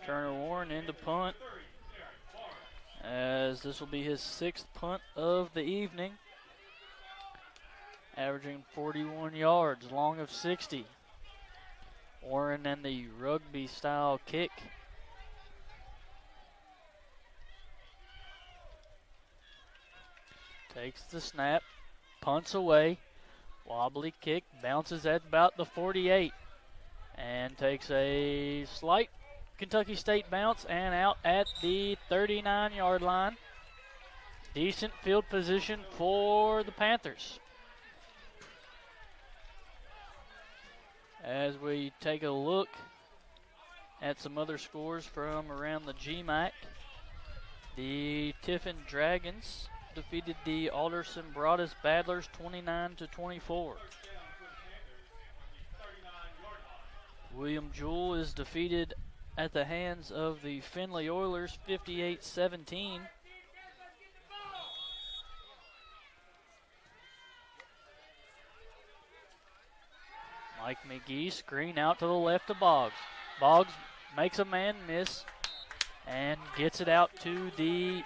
Turner Warren in the punt, 30, Derek Barnes. as this will be his 6th punt of the evening. Averaging 41 yards, long of 60. Warren and the rugby style kick. Takes the snap, punts away, wobbly kick, bounces at about the 48, and takes a slight Kentucky State bounce and out at the 39-yard line. Decent field position for the Panthers. As we take a look at some other scores from around the GMAC, the Tiffin Dragons defeated the Alderson Broadus Badlers 29-24. First down for the Panthers on the 39-yard line. William Jewell is defeated at the hands of the Findlay Oilers 58-17. Mike McGee screen out to the left of Boggs. Boggs makes a man miss and gets it out to the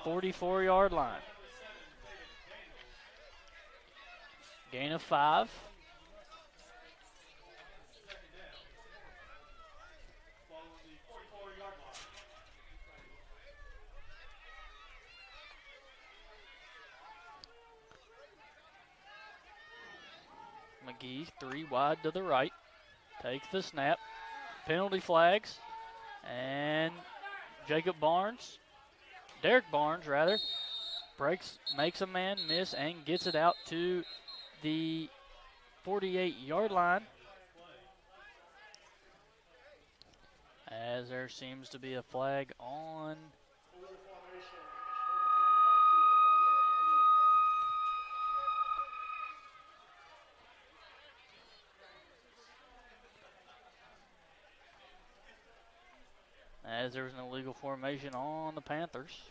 44-yard line. Gain of 5. Following the 44-yard line. McGee 3 wide to the right. Takes the snap. Penalty flags. And Derek Barnes, makes a man miss and gets it out to the 48-yard line. As there seems to be a flag on as there was an illegal formation on the Panthers.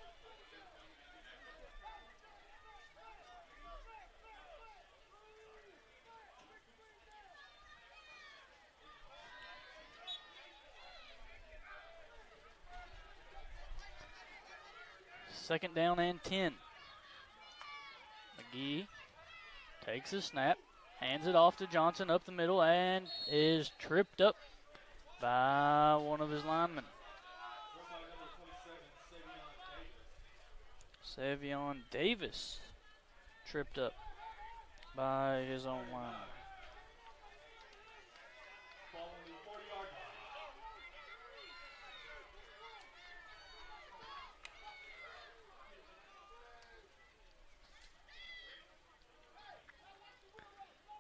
Second down and 10. McGee takes a snap, hands it off to Johnson up the middle, and is tripped up by one of his linemen. Savion Davis tripped up by his own lineman. Following the 40-yard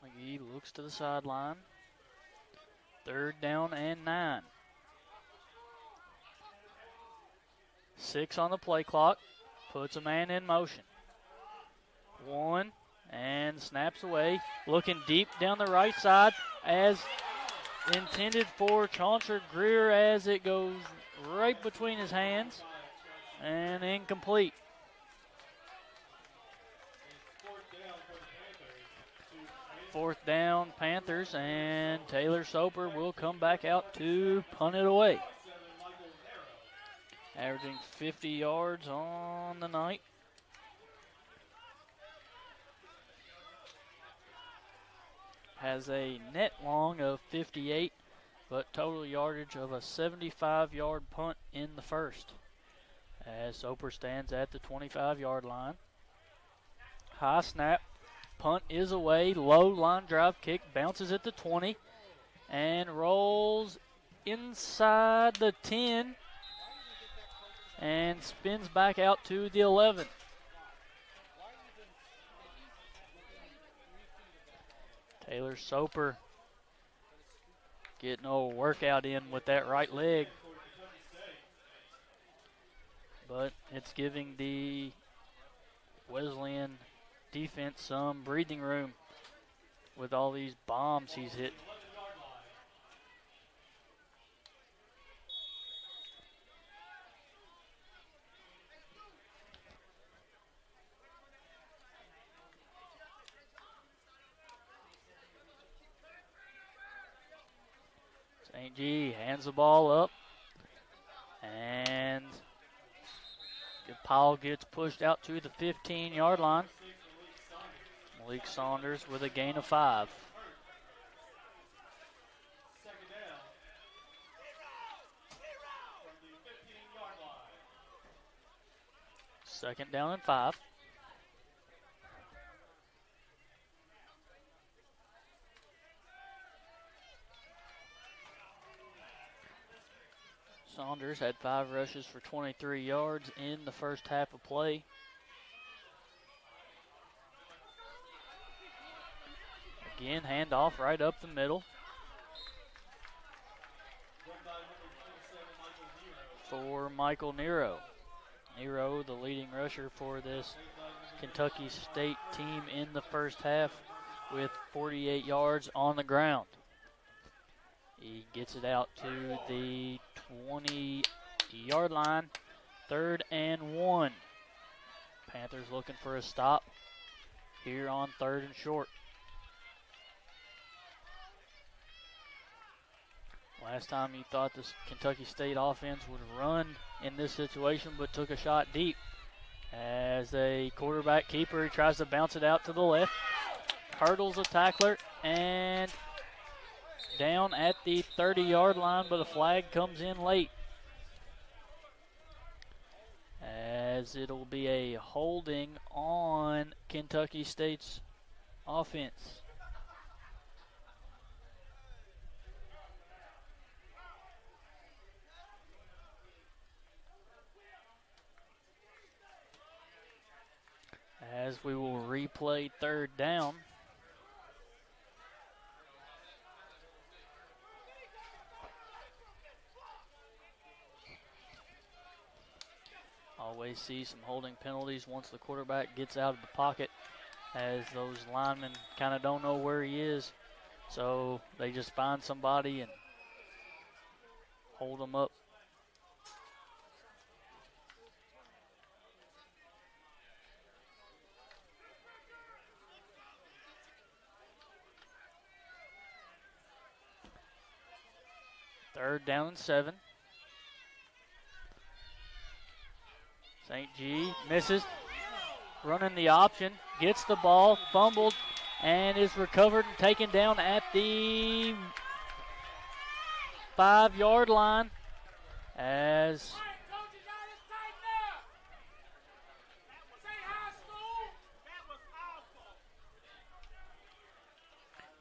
line. McGee looks to the sideline. Third down and 9. 6 on the play clock. Puts a man in motion. 1 and snaps away. Looking deep down the right side as intended for Chauncey Greer as it goes right between his hands and incomplete. Fourth down Panthers, and Taylor Soper will come back out to punt it away. averaging 50 yards on the night. Has a net long of 58, but total yardage of a 75-yard punt in the first. As Soper stands at the 25-yard line. High snap. Punt is away. Low line drive kick. Bounces at the 20 and rolls inside the 10 and spins back out to the 11. Taylor Soper getting a workout in with that right leg. But it's giving the Wesleyan defense some breathing room with all these bombs he's hit. St. G hands the ball up, and Powell gets pushed out to the 15-yard line. Malik Saunders with a gain of 5. Second down and 5. Saunders had 5 rushes for 23 yards in the first half of play. Again, handoff right up the middle for Michael Nero. Nero, the leading rusher for this Kentucky State team in the first half with 48 yards on the ground. He gets it out to the 20-yard line, 3rd and 1. Panthers looking for a stop here on 3rd and short. Last time you thought this Kentucky State offense would run in this situation, but took a shot deep. As a quarterback keeper, he tries to bounce it out to the left. Hurdles a tackler and down at the 30-yard line, but a flag comes in late. As it'll be a holding on Kentucky State's offense. As we will replay 3rd down. Always see some holding penalties once the quarterback gets out of the pocket, as those linemen kind of don't know where he is. So they just find somebody and hold them up. Third down and 7. St. G misses, running the option, gets the ball, fumbled, and is recovered and taken down at the 5-yard line as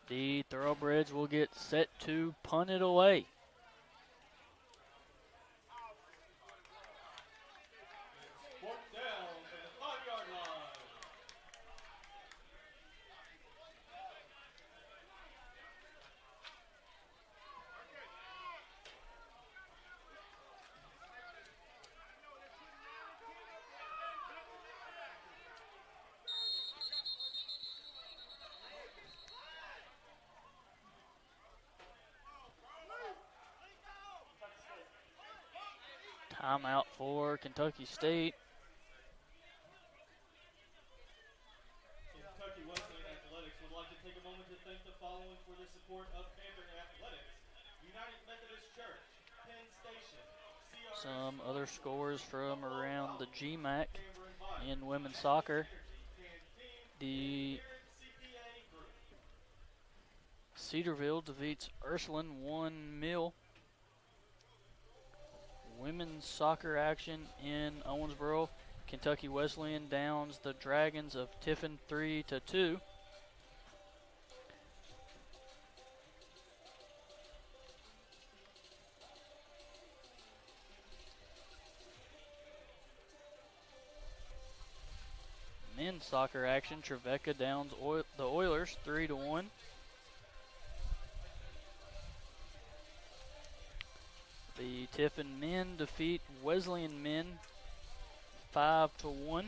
the Thoroughbreds will get set to punt it away. Timeout for Kentucky State. Kentucky Wesleyan Athletics would like to take a moment to thank the following for the support of Panther Athletics: United Methodist Church, Penn Station, CR Some other scores from around the GMAC in women's soccer. The Cedarville defeats Ursuline 1-0. Women's soccer action in Owensboro. Kentucky Wesleyan downs the Dragons of Tiffin 3-2. Men's soccer action, Trevecca downs the Oilers 3-1. The Tiffin men defeat Wesleyan men 5-1.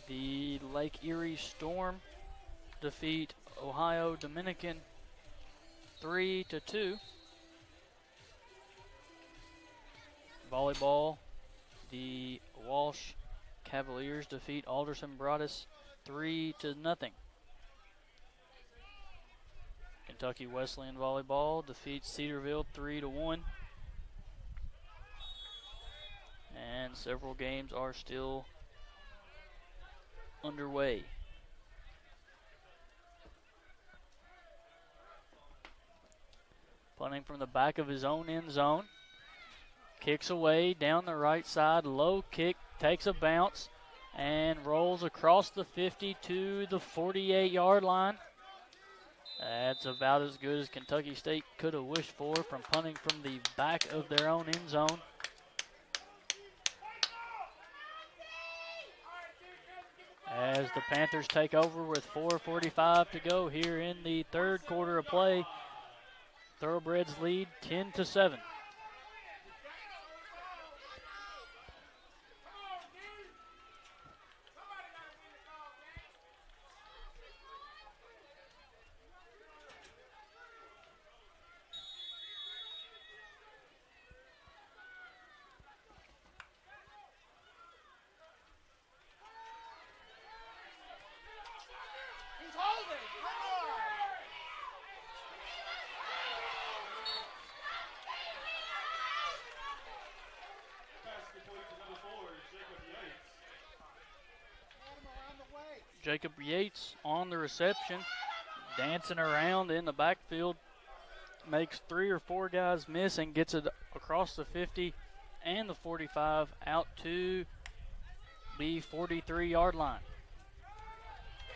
The Lake Erie Storm defeat Ohio Dominican 3-2. Volleyball, the Walsh Cavaliers defeat Alderson Broadus 3-0. Kentucky Wesleyan volleyball defeats Cedarville 3-1. And several games are still underway. Punting from the back of his own end zone. Kicks away down the right side. Low kick, takes a bounce, and rolls across the 50 to the 48-yard line. That's about as good as Kentucky State could have wished for from punting from the back of their own end zone. As the Panthers take over with 4:45 to go here in the third quarter of play. Thoroughbreds lead 10-7. Jacob Yates on the reception, dancing around in the backfield, makes 3 or 4 guys miss and gets it across the 50 and the 45 out to the 43-yard line.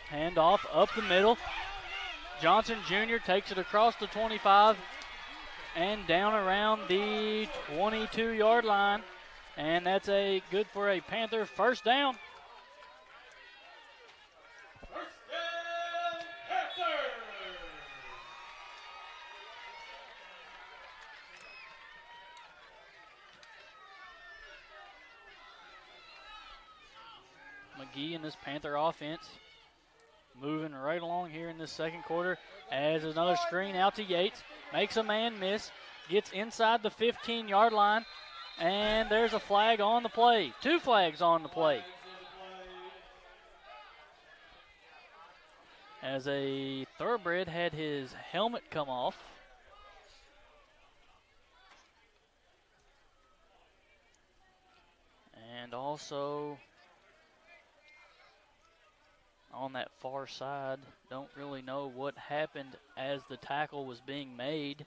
Handoff up the middle. Johnson Jr. takes it across the 25 and down around the 22-yard line. And that's a good for a Panther first down. McGee and this Panther offense moving right along here in this second quarter as another screen out to Yates. Makes a man miss. Gets inside the 15-yard line. And there's a flag on the play. 2 flags on the play. As a Thoroughbred had his helmet come off. And also on that far side, don't really know what happened as the tackle was being made.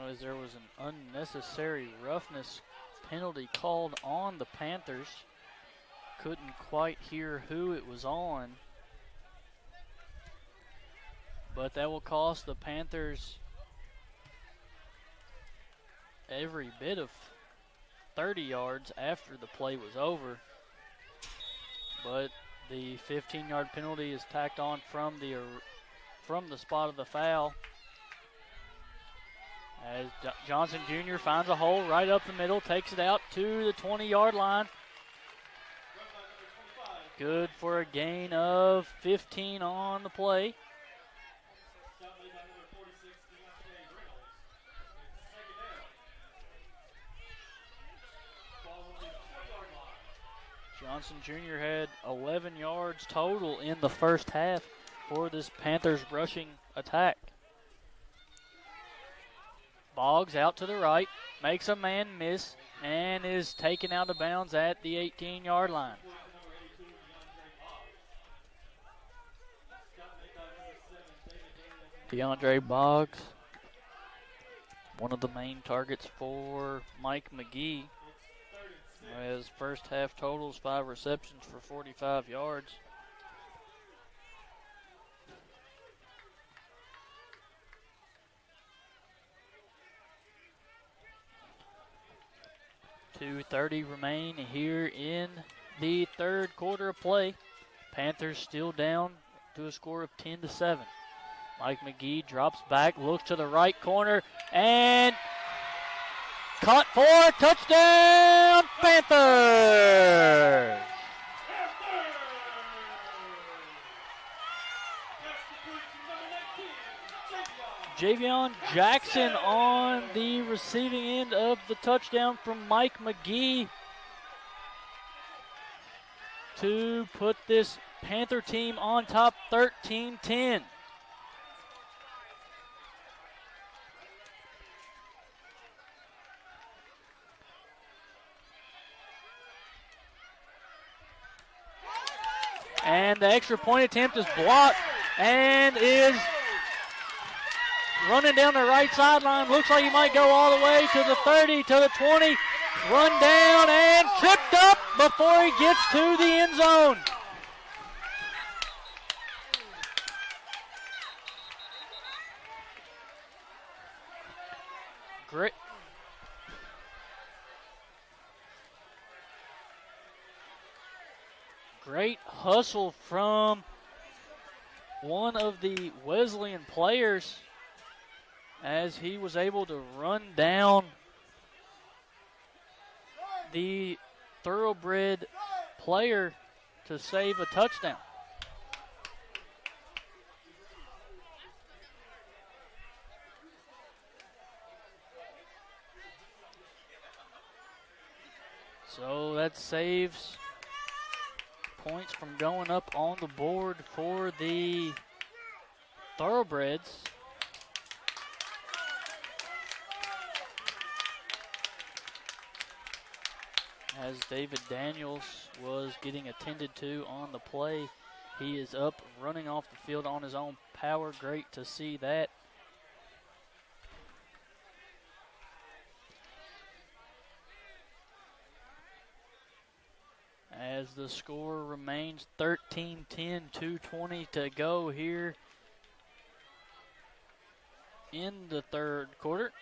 As there was an unnecessary roughness penalty called on the Panthers. Couldn't quite hear who it was on. But that will cost the Panthers every bit of 30 yards after the play was over. But the 15-yard penalty is tacked on from the spot of the foul. As Johnson Jr. finds a hole right up the middle, takes it out to the 20-yard line. Good for a gain of 15 on the play. Johnson Jr. had 11 yards total in the first half for this Panthers rushing attack. Boggs out to the right, makes a man miss, and is taken out of bounds at the 18-yard line. DeAndre Boggs, one of the main targets for Mike McGee. His first half totals 5 receptions for 45 yards. .230 remain here in the third quarter of play. Panthers still down to a score of 10-7. Mike McGee drops back, looks to the right corner, and caught for a touchdown, Panthers! Javion Jackson on the receiving end of the touchdown from Mike McGee to put this Panther team on top 13-10. And the extra point attempt is blocked and is running down the right sideline. Looks like he might go all the way to the 30, to the 20. Run down and tripped up before he gets to the end zone. Great hustle from one of the Wesleyan players as he was able to run down the Thoroughbred player to save a touchdown. So that saves points from going up on the board for the Thoroughbreds. As David Daniels was getting attended to on the play, he is up running off the field on his own power. Great to see that. As the score remains 13-10, 2:20 to go here in the third quarter.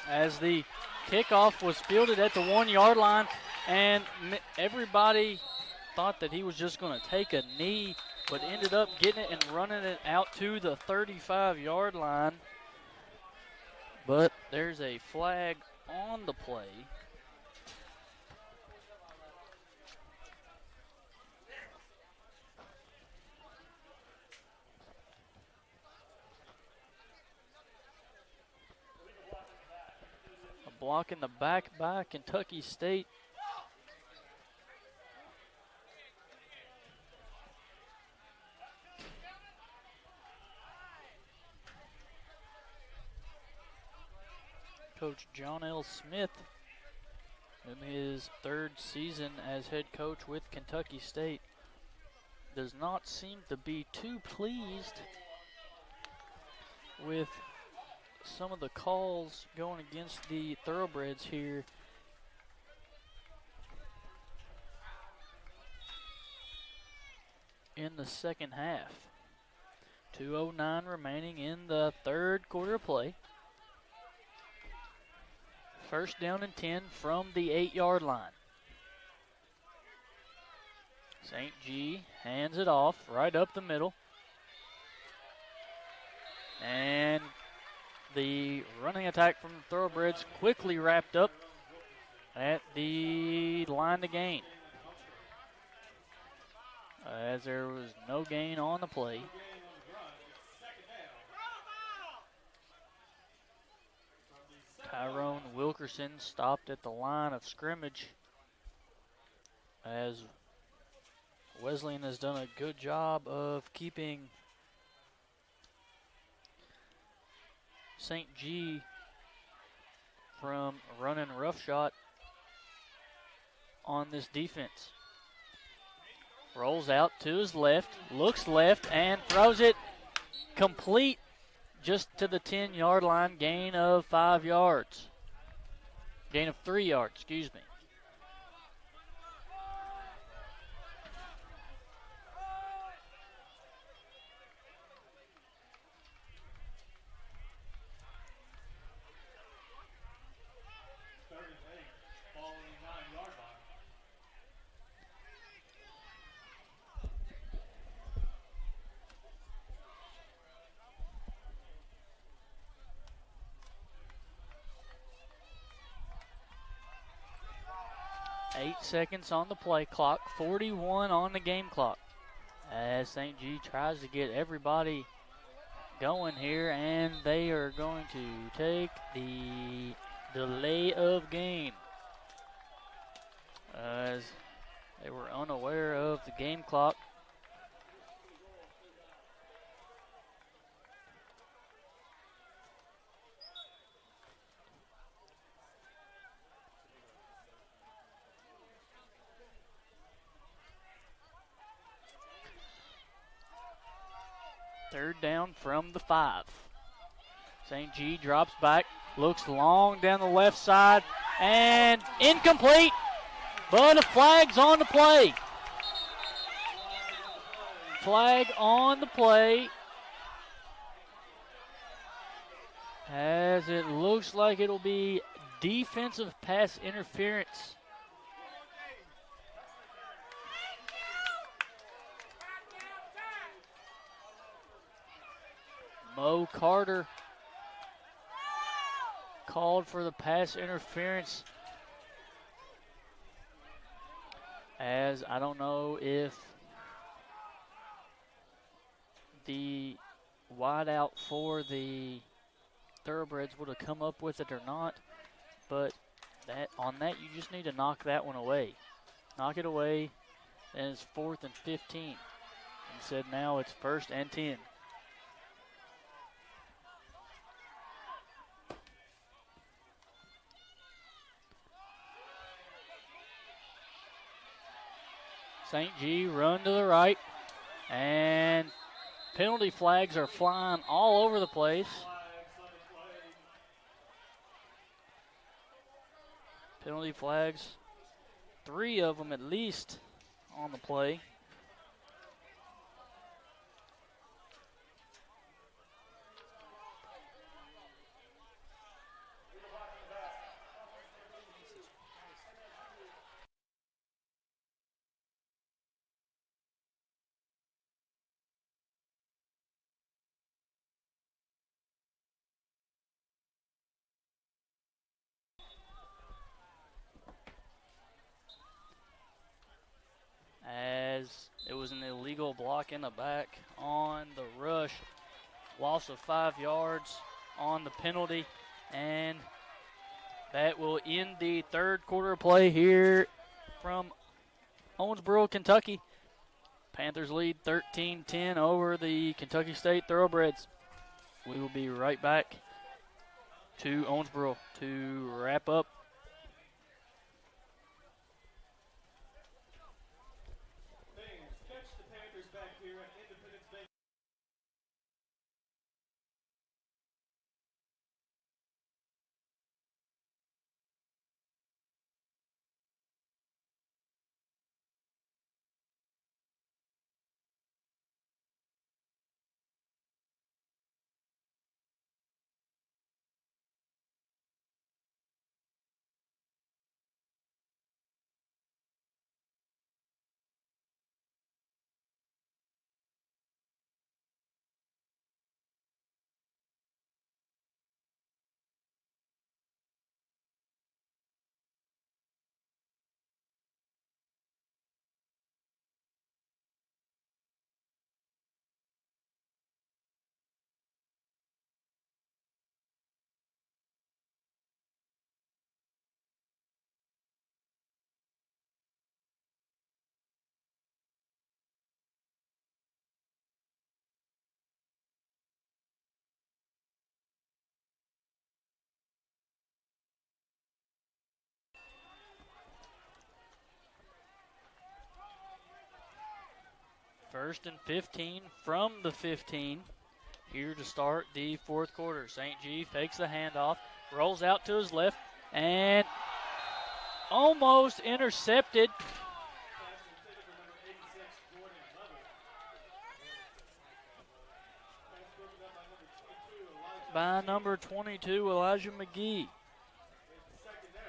as the kickoff was fielded at the 1 yard line, and everybody thought that he was just going to take a knee, but ended up getting it and running it out to the 35-yard line. But there's a flag on the play. A block in the back by Kentucky State. Coach John L. Smith, in his 3rd season as head coach with Kentucky State, does not seem to be too pleased with some of the calls going against the Thoroughbreds here. In the second half. 2:09 remaining in the 3rd quarter of play. First down and 10 from the 8-yard line. St. G hands it off right up the middle. And the running attack from the Thoroughbreds quickly wrapped up at the line to gain, as there was no gain on the play. Tyrone Wilkerson stopped at the line of scrimmage, as Wesleyan has done a good job of keeping St. G from running roughshod on this defense. Rolls out to his left, looks left, and throws it complete just to the 10-yard line, gain of 5 yards. Gain of 3 yards, excuse me. Ball on the 9-yard line. 8 seconds on the play clock, 41 on the game clock, as St. G tries to get everybody going here, and they are going to take the delay of game, as they were unaware of the game clock. Third down from the 5. St. G drops back, looks long down the left side, and incomplete, but a flag's on the play. Flag on the play, as it looks like it'll be defensive pass interference. Mo Carter called for the pass interference, as I don't know if the wideout for the Thoroughbreds would have come up with it or not, but on that you just need to knock that one away. Knock it away, and it's 4th and 15. Instead now it's 1st and 10. St. G run to the right, and penalty flags are flying all over the place. Penalty flags, 3 of them at least on the play. as it was an illegal block in the back on the rush. Loss of 5 yards on the penalty, and that will end the third quarter play here from Owensboro, Kentucky. Panthers lead 13-10 over the Kentucky State Thoroughbreds. We will be right back to Owensboro to wrap up. Fans, catch the Panthers back here at Independence Bank. First and 15 from the 15. Here to start the fourth quarter. St. G fakes the handoff, rolls out to his left, and almost intercepted Pass intended for number 86, Jordan Level. Pass broken up by number 22, Elijah by number 22, Elijah McGee. It's second down.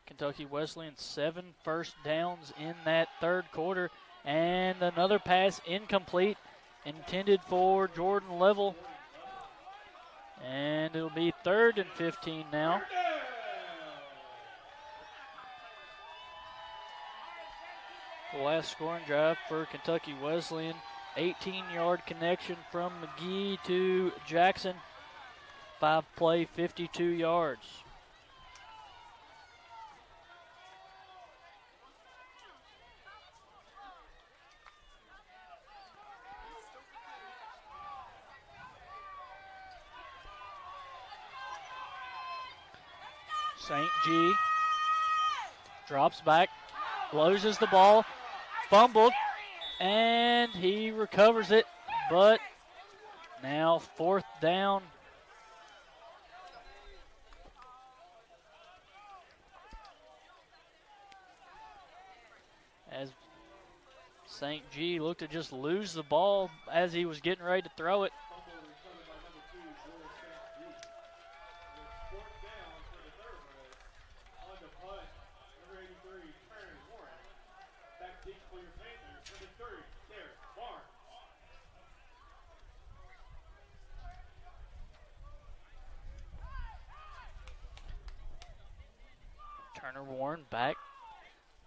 Kentucky Wesleyan 7 first downs in that third quarter, and another pass incomplete intended for Jordan Level. And it'll be third and 15 now. The last scoring drive for Kentucky Wesleyan. 18-yard connection from McGee to Jackson. 5-play, 52 yards. St. G drops back, loses the ball, fumbled, and he recovers it, but now fourth down. As St. G looked to just lose the ball as he was getting ready to throw it. Fumble recovered by number 2, Joel St. G. It's fourth down for the Thoroughbreds. On the punt, number 83, Terry Warren. Back deep for your Panthers, number 3, Derek Barnes. Turner Warren back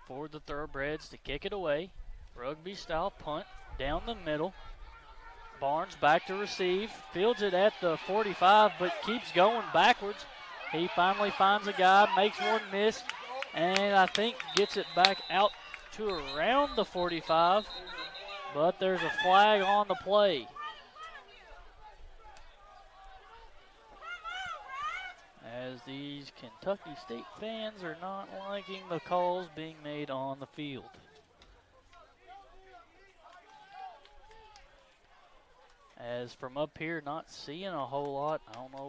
for the Thoroughbreds to kick it away. Rugby style punt down the middle. Barnes back to receive. Fields it at the 45, but keeps going backwards. He finally finds a guy, makes one miss, and I think gets it back out to around the 45. But there's a flag on the play. As these Kentucky State fans are not liking the calls being made on the field. As from up here, not seeing a whole lot. I don't know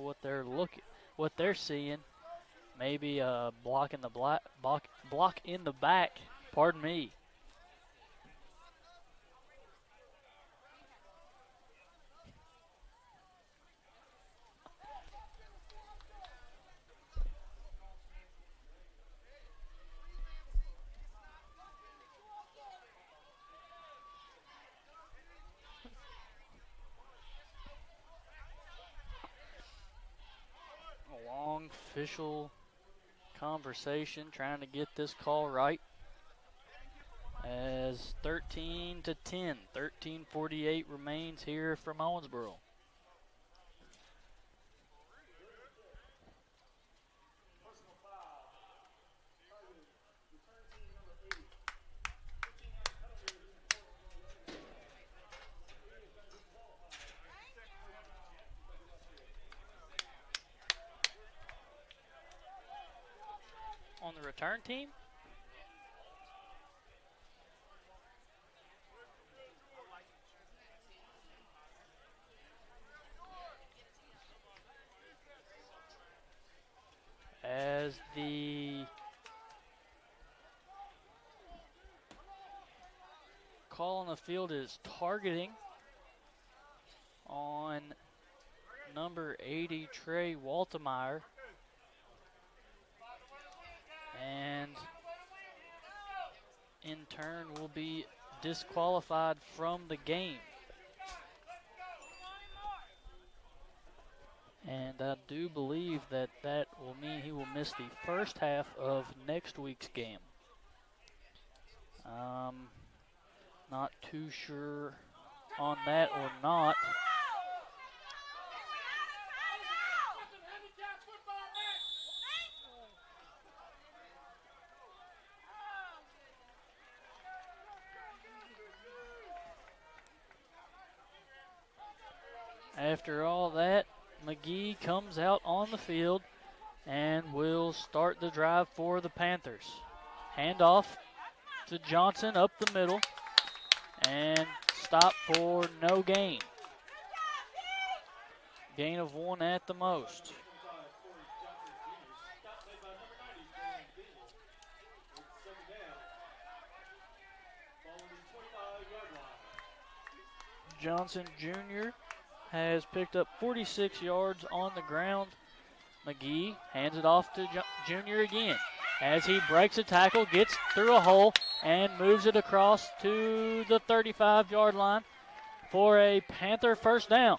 what they're seeing. Maybe a block in the back. Pardon me. official conversation trying to get this call right. As 13 to 10, 13:48 remains here from Owensboro. Personal foul. Targeted. Return team number 80. 15-yard penalty is enforced. On the return team, as the call on the field is targeting on number 80, Trey Waltemeyer. And in turn will be disqualified from the game. And I do believe that that will mean he will miss the first half of next week's game. Not too sure on that or not. After all that, McGee comes out on the field and will start the drive for the Panthers. Handoff to Johnson up the middle and stop for no gain. Gain of 1 at the most. Johnson Jr. has picked up 46 yards on the ground. McGee hands it off to Jr. again as he breaks a tackle, gets through a hole, and moves it across to the 35-yard line for a Panther first down.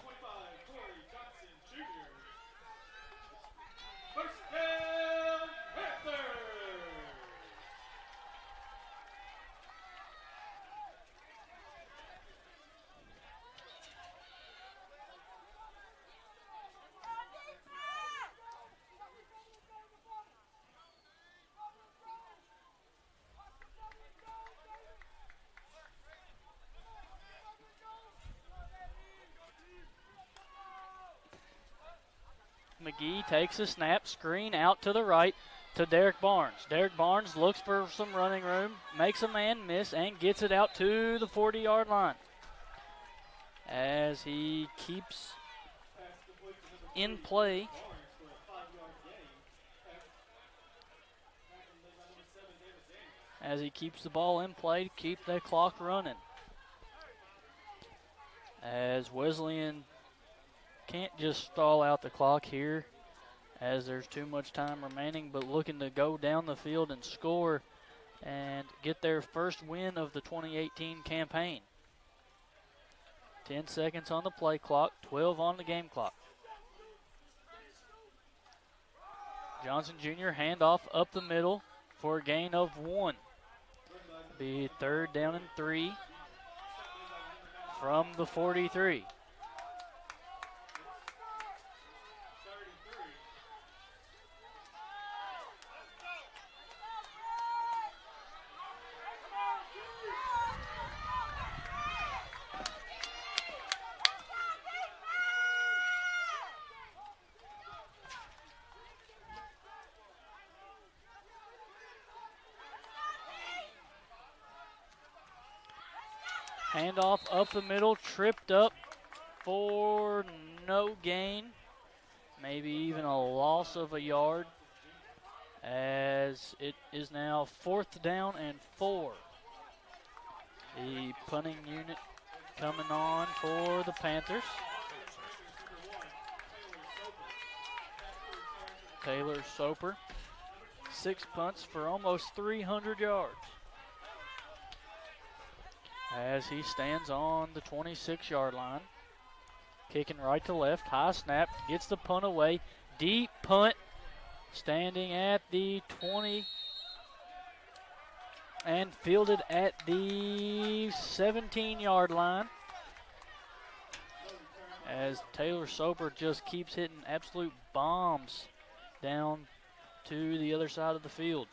McGee takes a snap, screen out to the right to Derek Barnes. Derek Barnes looks for some running room, makes a man miss, and gets it out to the 40-yard line. As he keeps in play. As he keeps the ball in play to keep that clock running. As Wesleyan can't just stall out the clock here as there's too much time remaining, but looking to go down the field and score and get their first win of the 2018 campaign. 10 seconds on the play clock, 12 on the game clock. Johnson Jr. handoff up the middle for a gain of 1. Be 3rd down and 3 from the 43. Handoff up the middle, tripped up for no gain. Maybe even a loss of a yard, as it is now 4th down and 4. The punting unit coming on for the Panthers. Taylor Soper, 6 punts for almost 300 yards. As he stands on the 26-yard line. Kicking right to left, high snap, gets the punt away. Deep punt, standing at the 20 and fielded at the 17-yard line, as Taylor Soper just keeps hitting absolute bombs down to the other side of the field.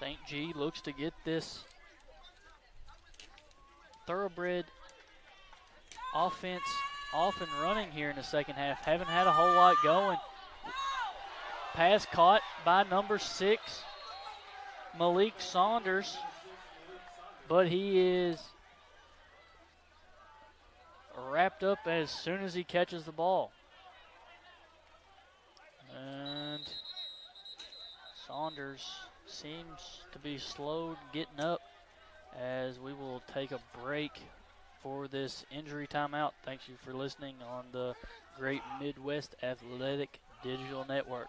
St. G looks to get this Thoroughbred offense off and running here in the second half. Haven't had a whole lot going. Pass caught by number 6, Malik Saunders, but he is wrapped up as soon as he catches the ball. And Saunders seems to be slowed getting up, as we will take a break for this injury timeout. Thank you for listening on the Great Midwest Athletic Digital Network.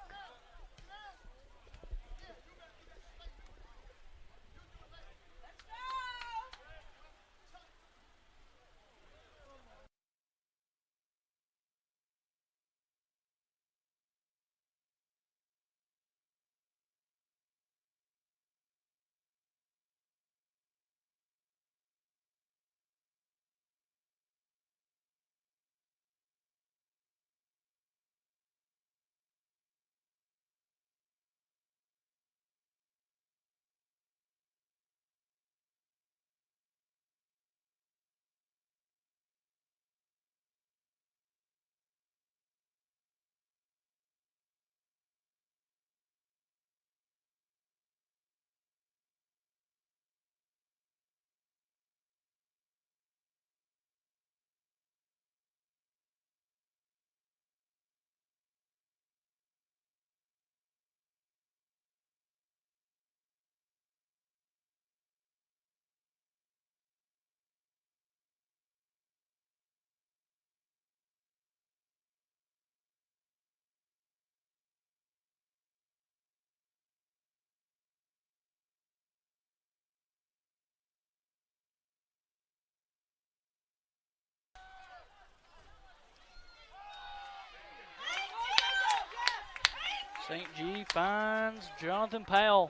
St. G finds Jonathan Powell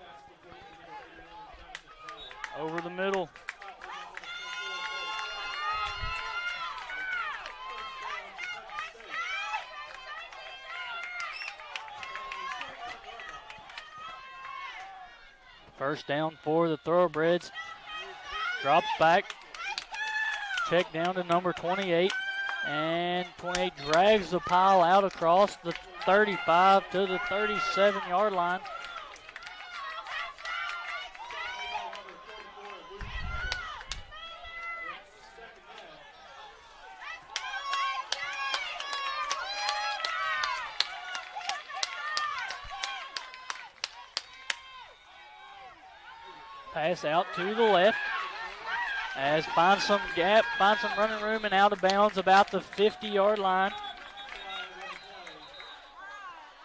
over the middle. First down for the Thoroughbreds. Drops back. Check down to number 28. And 28 drags the pile out across the 35 to the 37-yard line. Pass out to the left. As finds some gap, finds some running room, and out of bounds about the 50-yard line.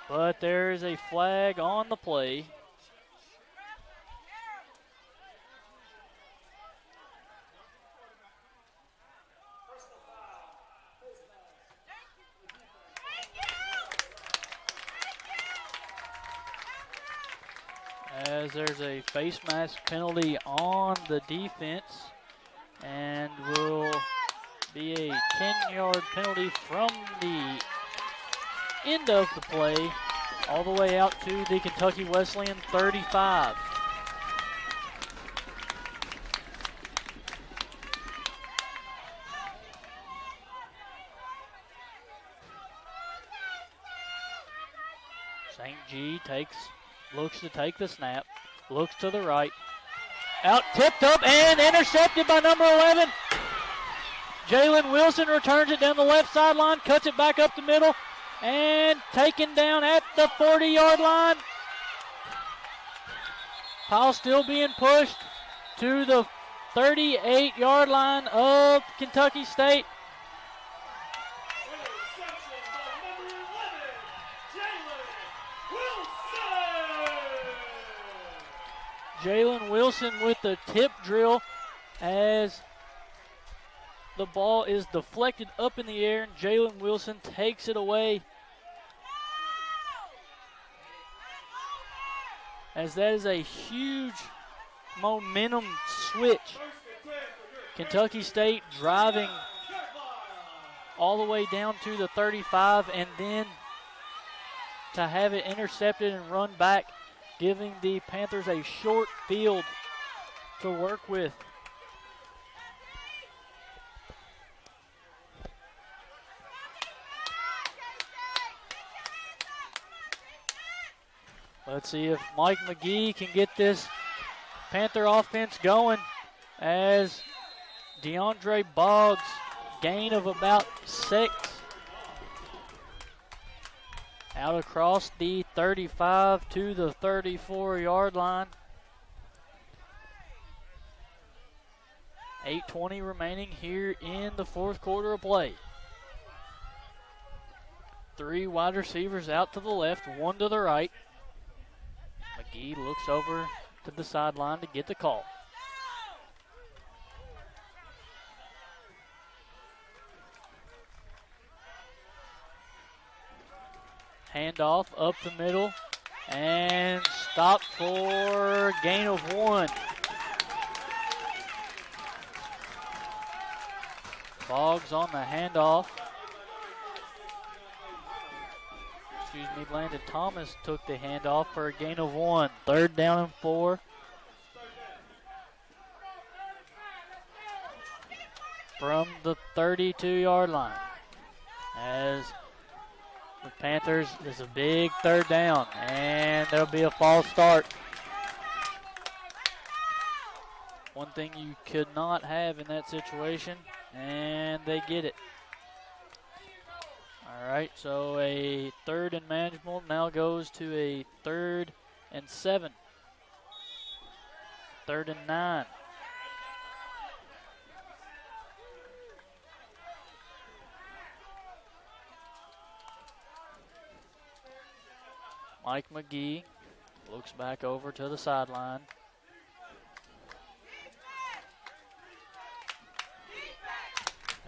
But there is a flag on the play. As there's a face mask penalty on the defense, and will be a 10-yard penalty from the end of the play all the way out to the Kentucky Wesleyan 35. St. G looks to take the snap, looks to the right, out, tipped up, and intercepted by number 11. Jalen Wilson returns it down the left sideline, cuts it back up the middle, and taken down at the 40-yard line. Powell still being pushed to the 38-yard line of Kentucky State. Jalen Wilson with the tip drill as the ball is deflected up in the air, and Jalen Wilson takes it away. As that is a huge momentum switch. Kentucky State driving all the way down to the 35, and then to have it intercepted and run back, giving the Panthers a short field to work with. Let's see if Mike McGee can get this Panther offense going as DeAndre Boggs, gain of about 6. Out across the 35 to the 34-yard line. 8:20 remaining here in the fourth quarter of play. 3 wide receivers out to the left, 1 to the right. McGee looks over to the sideline to get the call. Handoff up the middle and stopped for gain of 1. Boggs on the handoff. Landon Thomas took the handoff for a gain of 1. 3rd down and 4. From the 32-yard line. As the Panthers, is a big 3rd down, and there'll be a false start. One thing you could not have in that situation, and they get it. All right, so a 3rd and manageable now goes to a 3rd and 7. 3rd and 9. Mike McGee looks back over to the sideline.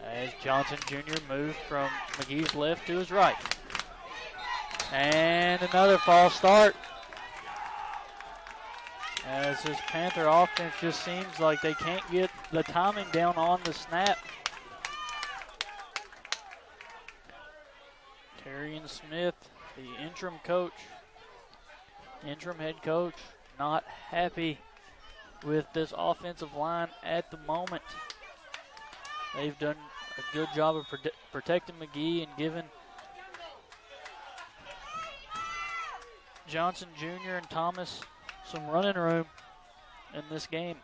As Johnson Jr. moved from McGee's left to his right. And another false start. As this Panther offense just seems like they can't get the timing down on the snap. Terrian Smith, the interim head coach, not happy with this offensive line at the moment. They've done a good job of protecting McGee and giving Johnson Jr. and Thomas some running room in this game.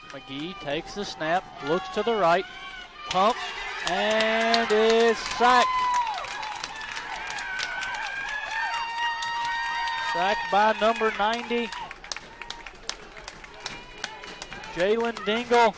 McGee takes the snap, looks to the right, pumps, and is sacked. Sacked by number 90, Jalen Dingle.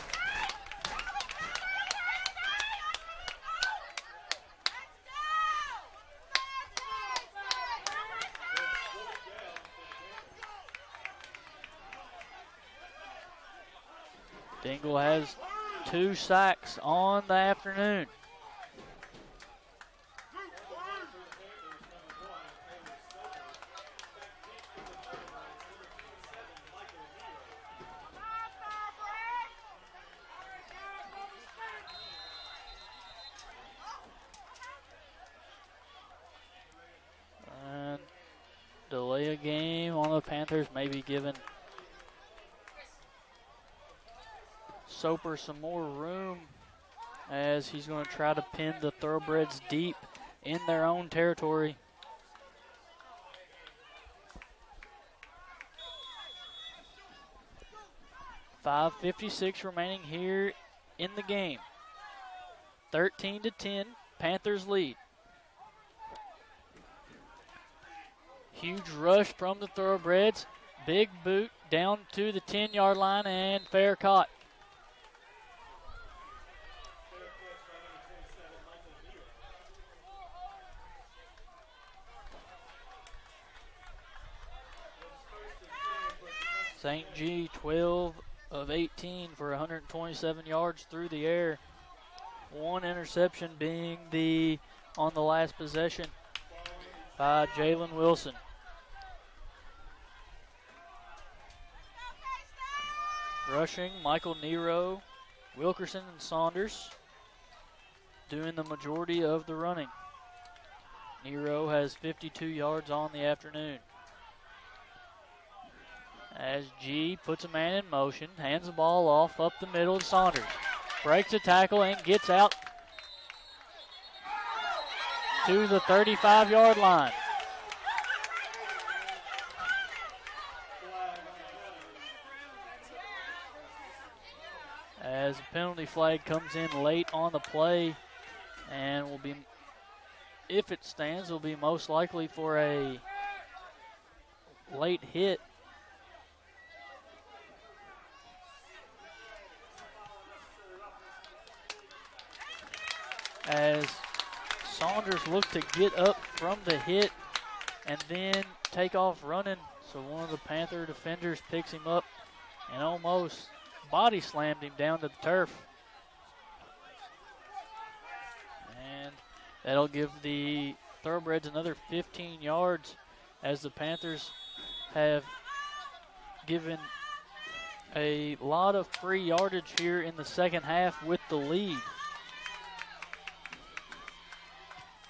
Dingle has 2 sacks on the afternoon. And delay a game on the Panthers, maybe giving Soper some more room as he's going to try to pin the Thoroughbreds deep in their own territory. .5:56 remaining here in the game. 13-10, Panthers lead. Huge rush from the Thoroughbreds. Big boot down to the 10-yard line and fair caught. St. G 12 of 18 for 127 yards through the air. One interception being on the last possession by Jalen Wilson. Rushing, Michael Nero, Wilkerson, and Saunders doing the majority of the running. Nero has 52 yards on the afternoon. As G puts a man in motion, hands the ball off up the middle to Saunders. Breaks a tackle and gets out to the 35-yard line. As a penalty flag comes in late on the play and will be, if it stands, will be most likely for a late hit. As Saunders looks to get up from the hit and then take off running. So one of the Panther defenders picks him up and almost body slammed him down to the turf. And that'll give the Thoroughbreds another 15 yards as the Panthers have given a lot of free yardage here in the second half with the lead.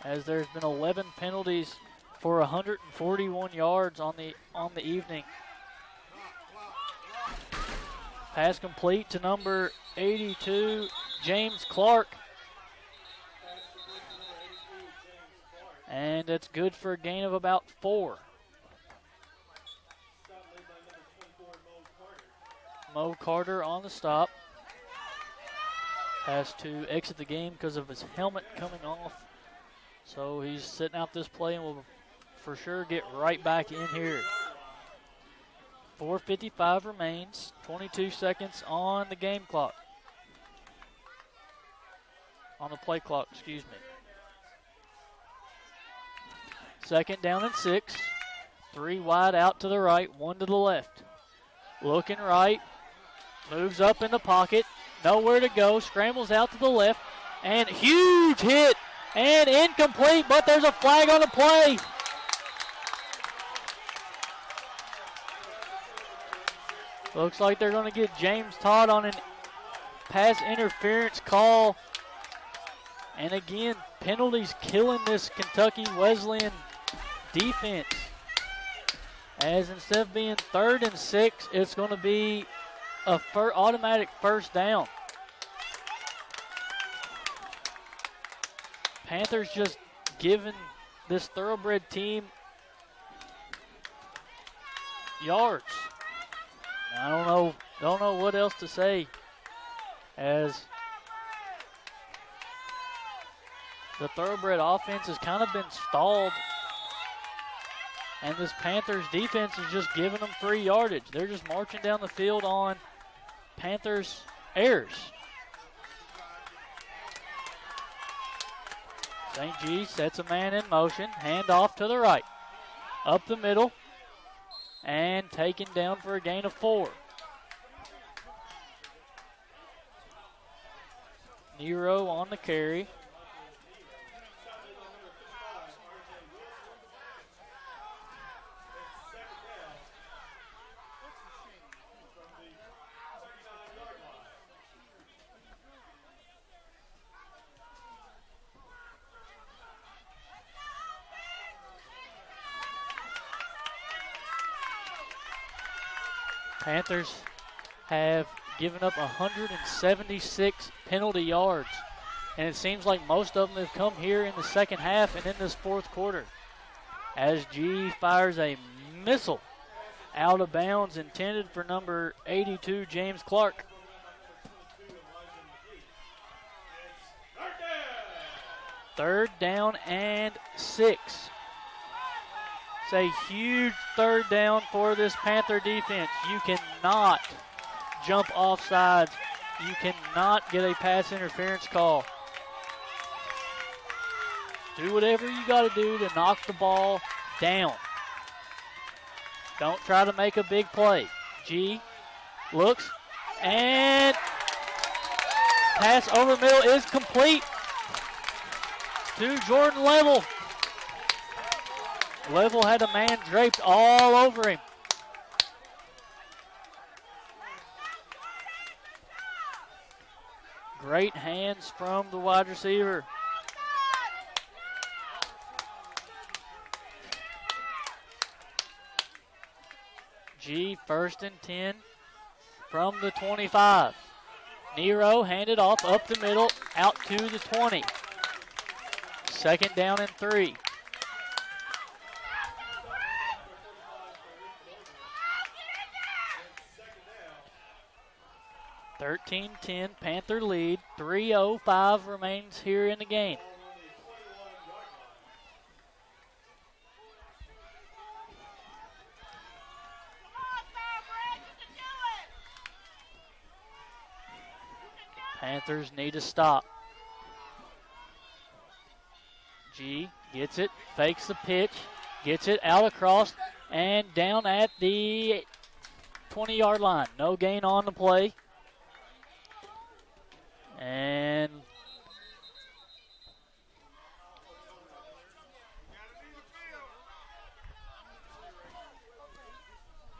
As there's been 11 penalties for 141 yards on the evening. Pass complete to number 82, James Clark. And it's good for a gain of about 4. Mo Carter on the stop. Has to exit the game because of his helmet coming off. So he's sitting out this play and will for sure get right back in here. 4:55 remains, 22 seconds on the game clock. On the play clock, excuse me. Second down and 6. 3 wide out to the right, 1 to the left. Looking right, moves up in the pocket, nowhere to go, scrambles out to the left, and huge hit. And incomplete, but there's a flag on the play. Looks like they're going to get James Todd on a pass interference call. And again, penalties killing this Kentucky Wesleyan defense. As instead of being 3rd and 6, it's going to be a automatic first down. Panthers just giving this Thoroughbred team yards. I don't know what else to say, as the Thoroughbred offense has kind of been stalled, and this Panthers defense is just giving them free yardage. They're just marching down the field on Panthers errors. St. G sets a man in motion, hand off to the right. Up the middle, and taken down for a gain of 4. Nero on the carry. Panthers have given up 176 penalty yards, and it seems like most of them have come here in the second half and in this fourth quarter. As G fires a missile out of bounds intended for number 82, James Clark. Third down and 6. It's a huge third down for this Panther defense. You cannot jump off sides. You cannot get a pass interference call. Do whatever you got to do to knock the ball down. Don't try to make a big play. G looks, and pass over middle is complete to Jordan Level. Level had a man draped all over him. Great hands from the wide receiver. G, 1st and 10 from the 25. Nero handed off up the middle, out to the 20. 2nd down and 3. Thirteen 10 Panther lead. 3:05 remains here in the game. Panthers need to stop. G gets it, fakes the pitch, gets it out across, and down at the 20-yard line. No gain on the play. And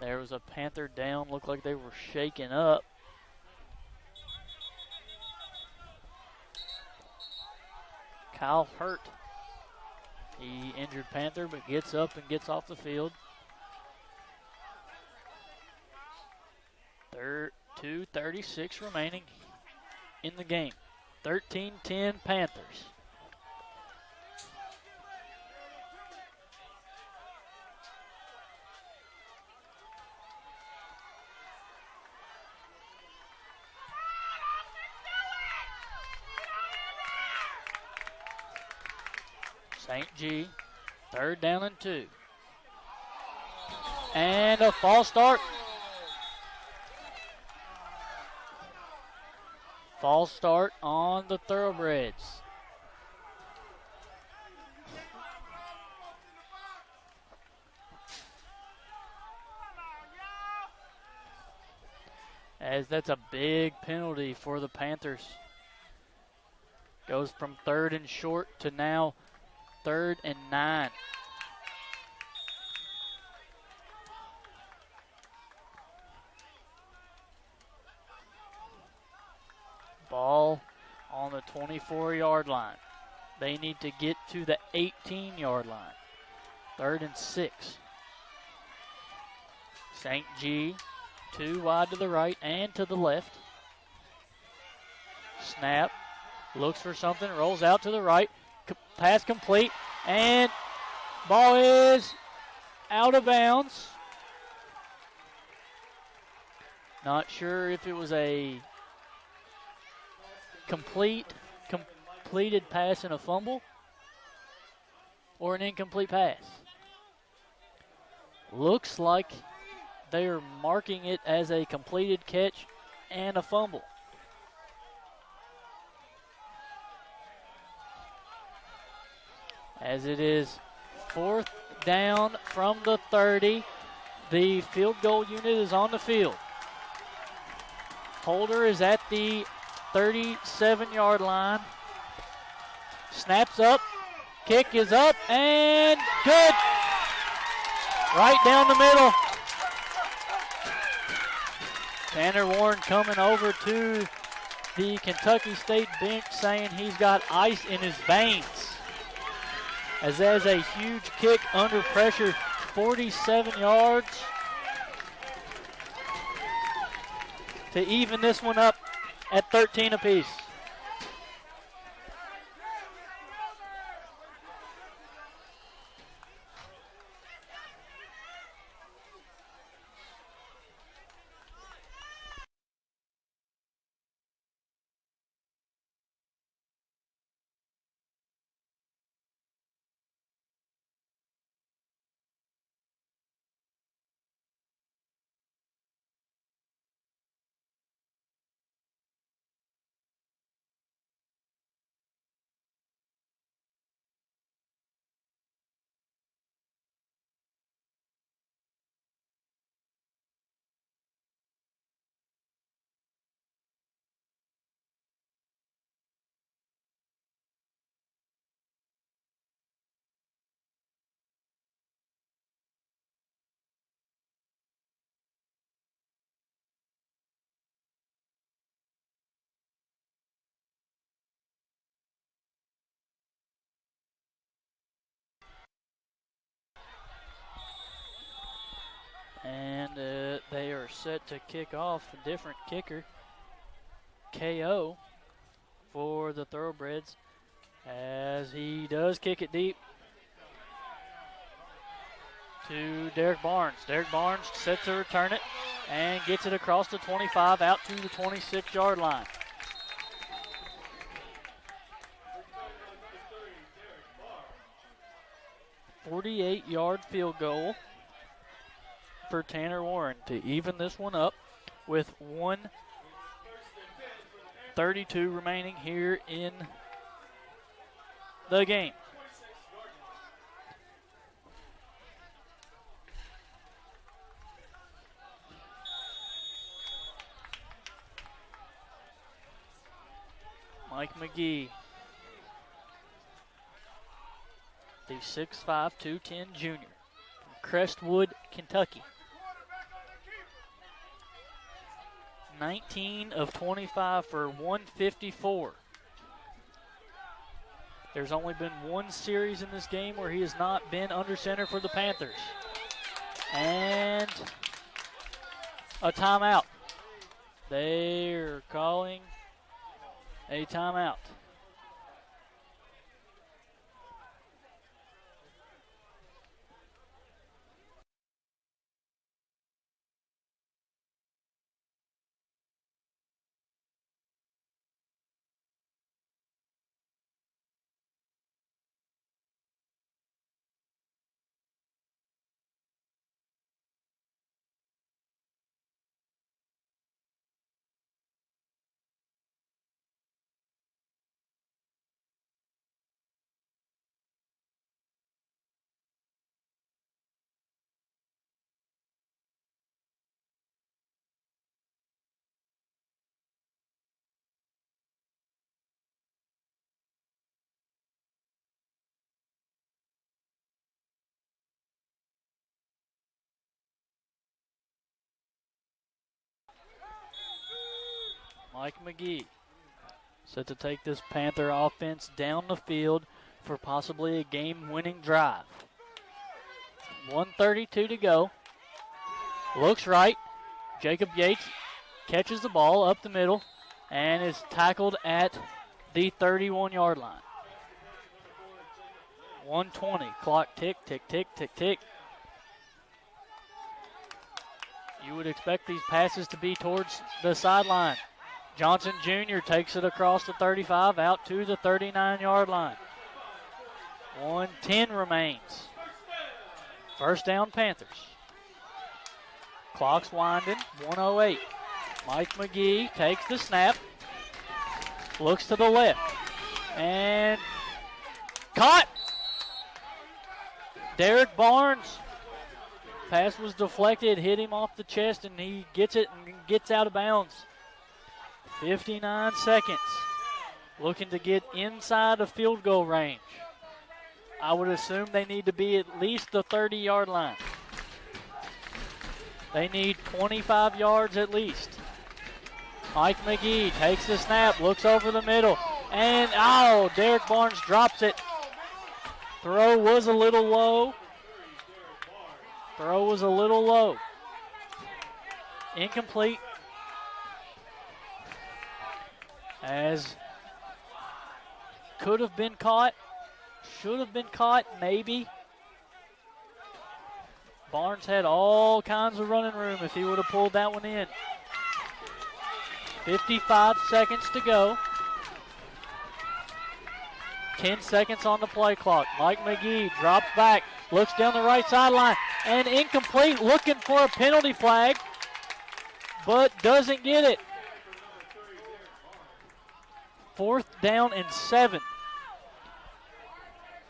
there was a Panther down. Looked like they were shaken up. Kyle Hurt. He injured Panther, but gets up and gets off the field. 2:36 remaining in the game. 13-10 Panthers. St. G, 3rd down and 2. And a false start. False start on the Thoroughbreds. As that's a big penalty for the Panthers. Goes from 3rd and short to now 3rd and 9. Ball on the 24-yard line. They need to get to the 18-yard line. 3rd and 6. St. G, 2 wide to the right and to the left. Snap, looks for something, rolls out to the right. Pass complete, and ball is out of bounds. Not sure if it was a completed pass and a fumble or an incomplete pass. Looks like they are marking it as a completed catch and a fumble. As it is 4th down from the 30. The field goal unit is on the field. Holder is at the 37-yard line. Snaps up. Kick is up and good. Right down the middle. Tanner Warren coming over to the Kentucky State bench saying he's got ice in his veins. As there's a huge kick under pressure, 47 yards to even this one up at 13 apiece. And they are set to kick off a different kicker, KO, for the Thoroughbreds, as he does kick it deep to Derek Barnes. Derek Barnes set to return it and gets it across the 25 out to the 26-yard line. 48-yard field goal for Tanner Warren to even this one up with 1:32 remaining here in the game. Mike McGee, the 6'5", 210 junior from Crestwood, Kentucky. 19 of 25 for 154. There's only been one series in this game where he has not been under center for the Panthers. And a timeout. They're calling a timeout. Mike McGee set to take this Panther offense down the field for possibly a game-winning drive. 1:32 to go. Looks right. Jacob Yates catches the ball up the middle and is tackled at the 31-yard line. 1:20. Clock tick, tick, tick, tick, tick. You would expect these passes to be towards the sideline. Johnson Jr. takes it across the 35 out to the 39-yard line. 1:10 remains. First down, Panthers. Clock's winding, 1:08. Mike McGee takes the snap, looks to the left, and caught. Derek Barnes. Pass was deflected, hit him off the chest, and he gets it and gets out of bounds. 59 seconds. Looking to get inside of field goal range. I would assume they need to be at least the 30-yard line. They need 25 yards at least. Mike McGee takes the snap, looks over the middle, and Derek Barnes drops it. Throw was a little low. Incomplete. As could have been caught, should have been caught, maybe. Barnes had all kinds of running room if he would have pulled that one in. 55 seconds to go. 10 seconds on the play clock. Mike McGee drops back, looks down the right sideline, and incomplete, looking for a penalty flag, but doesn't get it. 4th down and 7.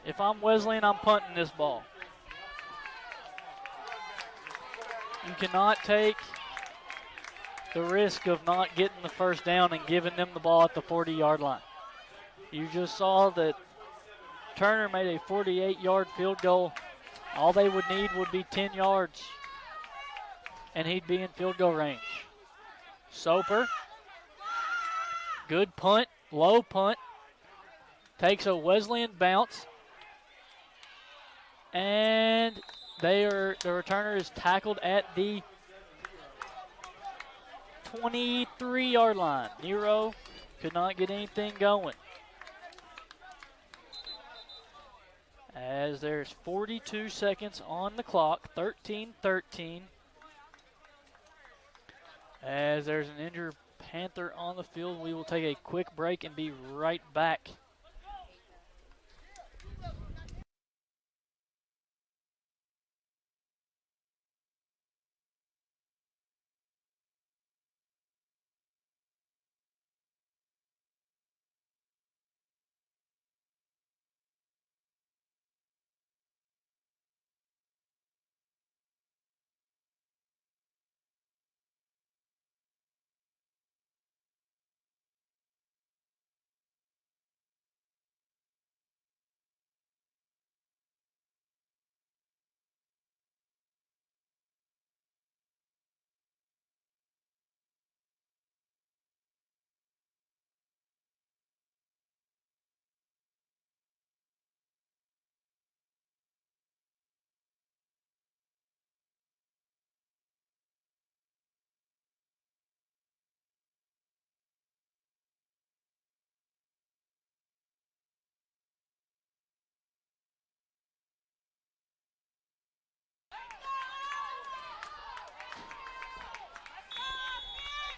If I'm Wesleyan, I'm punting this ball. You cannot take the risk of not getting the first down and giving them the ball at the 40-yard line. You just saw that Turner made a 48-yard field goal. All they would need would be 10 yards, and he'd be in field goal range. Soper, good punt, low punt, takes a Wesleyan bounce, and The returner is tackled at the 23-yard line. Nero could not get anything going. As there's 42 seconds on the clock, 13-13. As there's an injured Panther on the field, we will take a quick break and be right back.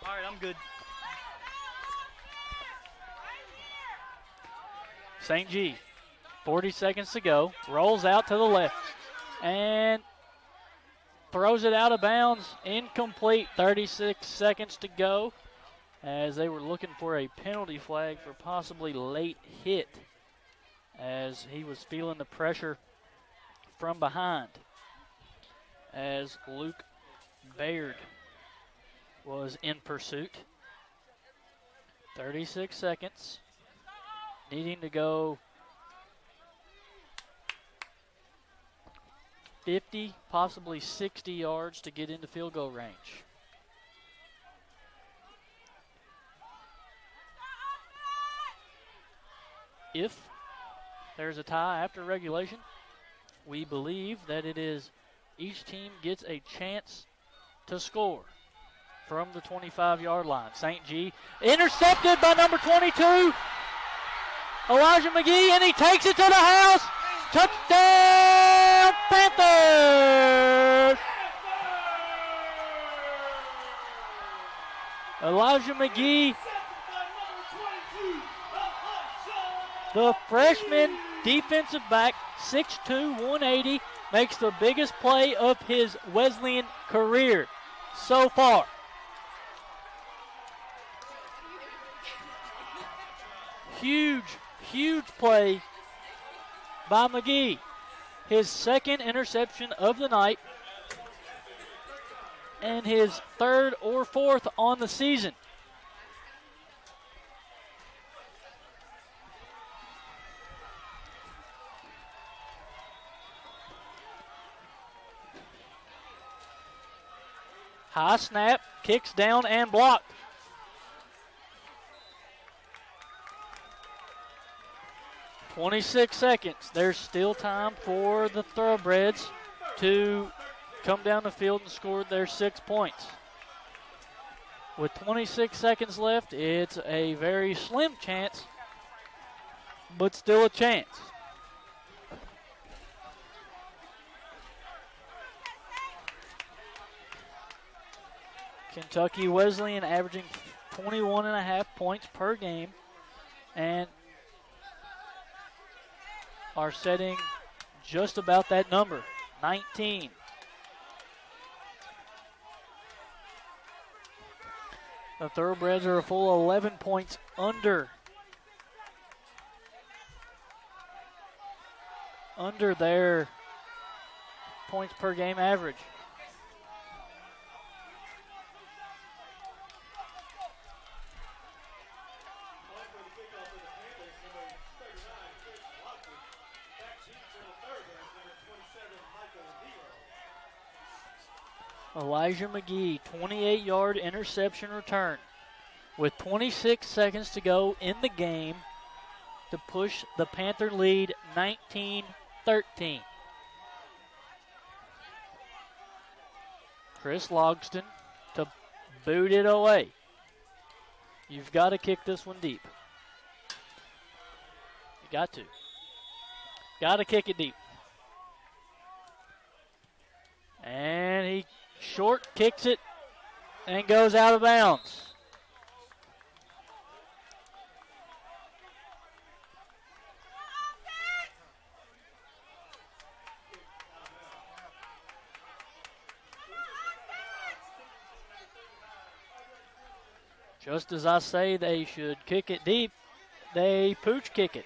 All right, I'm good. St. G, 40 seconds to go, rolls out to the left, and throws it out of bounds, incomplete, 36 seconds to go, as they were looking for a penalty flag for possibly late hit, as he was feeling the pressure from behind, as Luke Baird was in pursuit. 36 seconds, needing to go 50, possibly 60 yards to get into field goal range. If there's a tie after regulation, we believe that it is each team gets a chance to score from the 25-yard line. St. G intercepted by number 22, Elijah McGee, and he takes it to the house. Touchdown, Panthers! Elijah McGee, the freshman defensive back, 6'2", 180, makes the biggest play of his Wesleyan career so far. Huge play by McGee. His second interception of the night and his third or fourth on the season. High snap, kicks down and blocked. .26 seconds. There's still time for the Thoroughbreds to come down the field and score their 6 points. With 26 seconds left, it's a very slim chance, but still a chance. Kentucky Wesleyan averaging 21.5 points per game and are setting just about that number, 19. The Thoroughbreds are a full 11 points under their points per game average. Elijah McGee, 28-yard interception return with 26 seconds to go in the game to push the Panther lead 19-13. Chris Logston to boot it away. You've got to kick this one deep. You got to. Got to kick it deep. And he short kicks it and goes out of bounds. Just as I say they should kick it deep, they pooch kick it.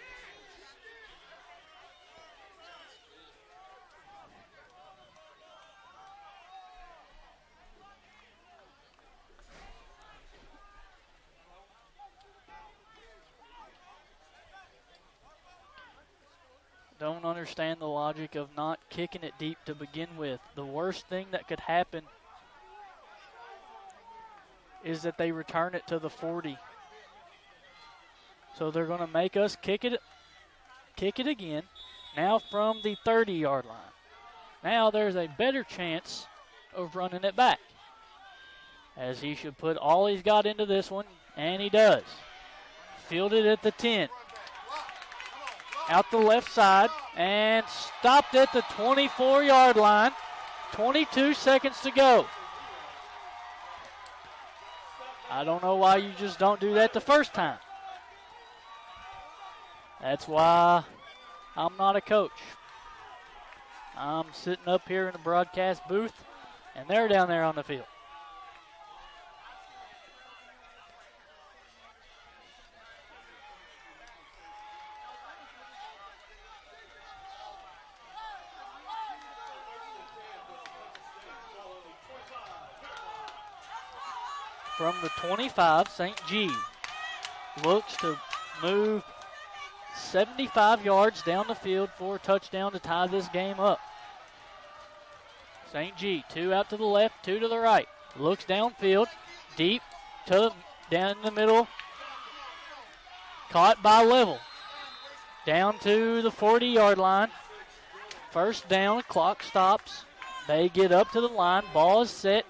Don't understand the logic of not kicking it deep to begin with. The worst thing that could happen is that they return it to the 40. So they're going to make us kick it again, now from the 30-yard line. Now there's a better chance of running it back, as he should put all he's got into this one, and he does. Fielded at the 10. Out the left side, and stopped at the 24-yard line. 22 seconds to go. I don't know why you just don't do that the first time. That's why I'm not a coach. I'm sitting up here in the broadcast booth, and they're down there on the field. From the 25, St. G looks to move 75 yards down the field for a touchdown to tie this game up. St. G, 2 out to the left, 2 to the right. Looks downfield, deep to down in the middle. Caught by Level. Down to the 40-yard line. First down, clock stops. They get up to the line, ball is set.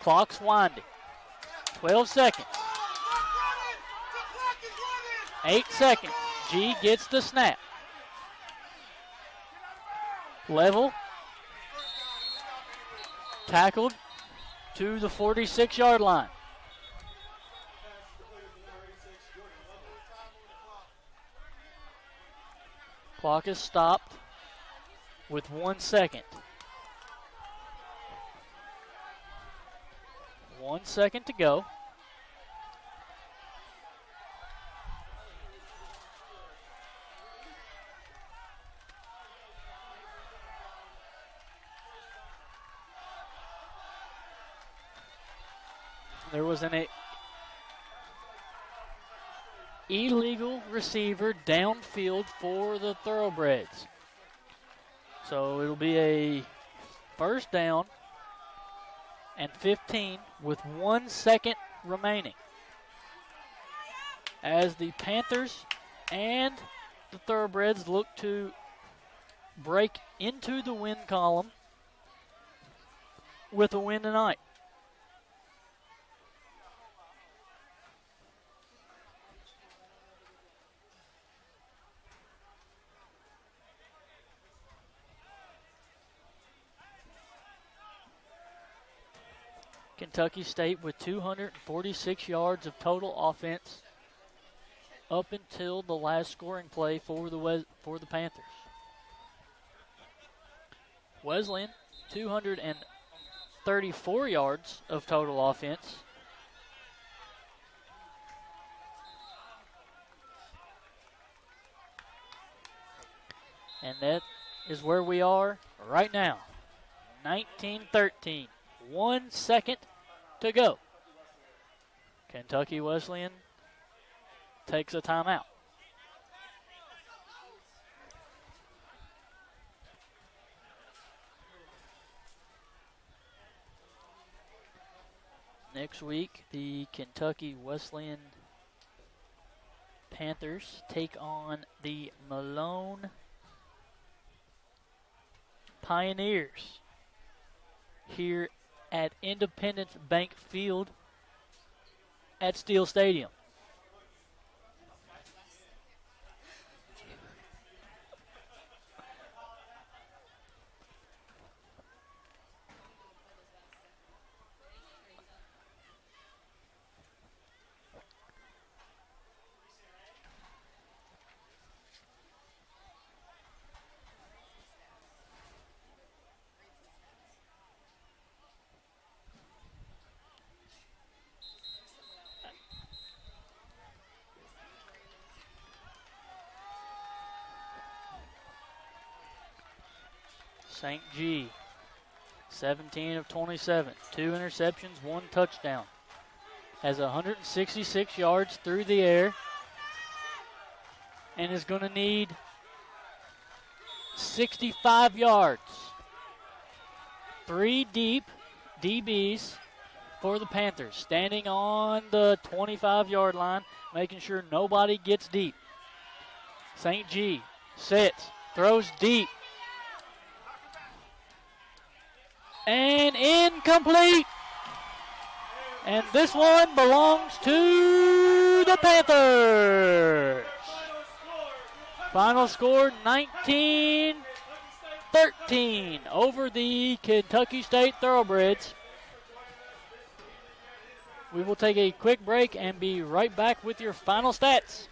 Clock's winding. 12 seconds. 8 seconds. G gets the snap. Level. Tackled to the 46-yard line. Clock is stopped with 1 second. 1 second to go. There was an illegal receiver downfield for the Thoroughbreds. So it'll be a first down and 15 with 1 second remaining, as the Panthers and the Thoroughbreds look to break into the win column with a win tonight. Kentucky State with 246 yards of total offense up until the last scoring play for the Panthers. Wesleyan, 234 yards of total offense. And that is where we are right now. 19-13. 1 second to go. Kentucky Wesleyan takes a timeout. Next week, the Kentucky Wesleyan Panthers take on the Malone Pioneers. here at Independence Bank Field at Steel Stadium. St. G, 17 of 27, 2 interceptions, 1 touchdown. Has 166 yards through the air and is going to need 65 yards. 3 deep DBs for the Panthers, standing on the 25-yard line, making sure nobody gets deep. St. G sits, throws deep, and incomplete. And this one belongs to the Panthers. Final score 19-13 over the Kentucky State Thoroughbreds. We will take a quick break and be right back with your final stats.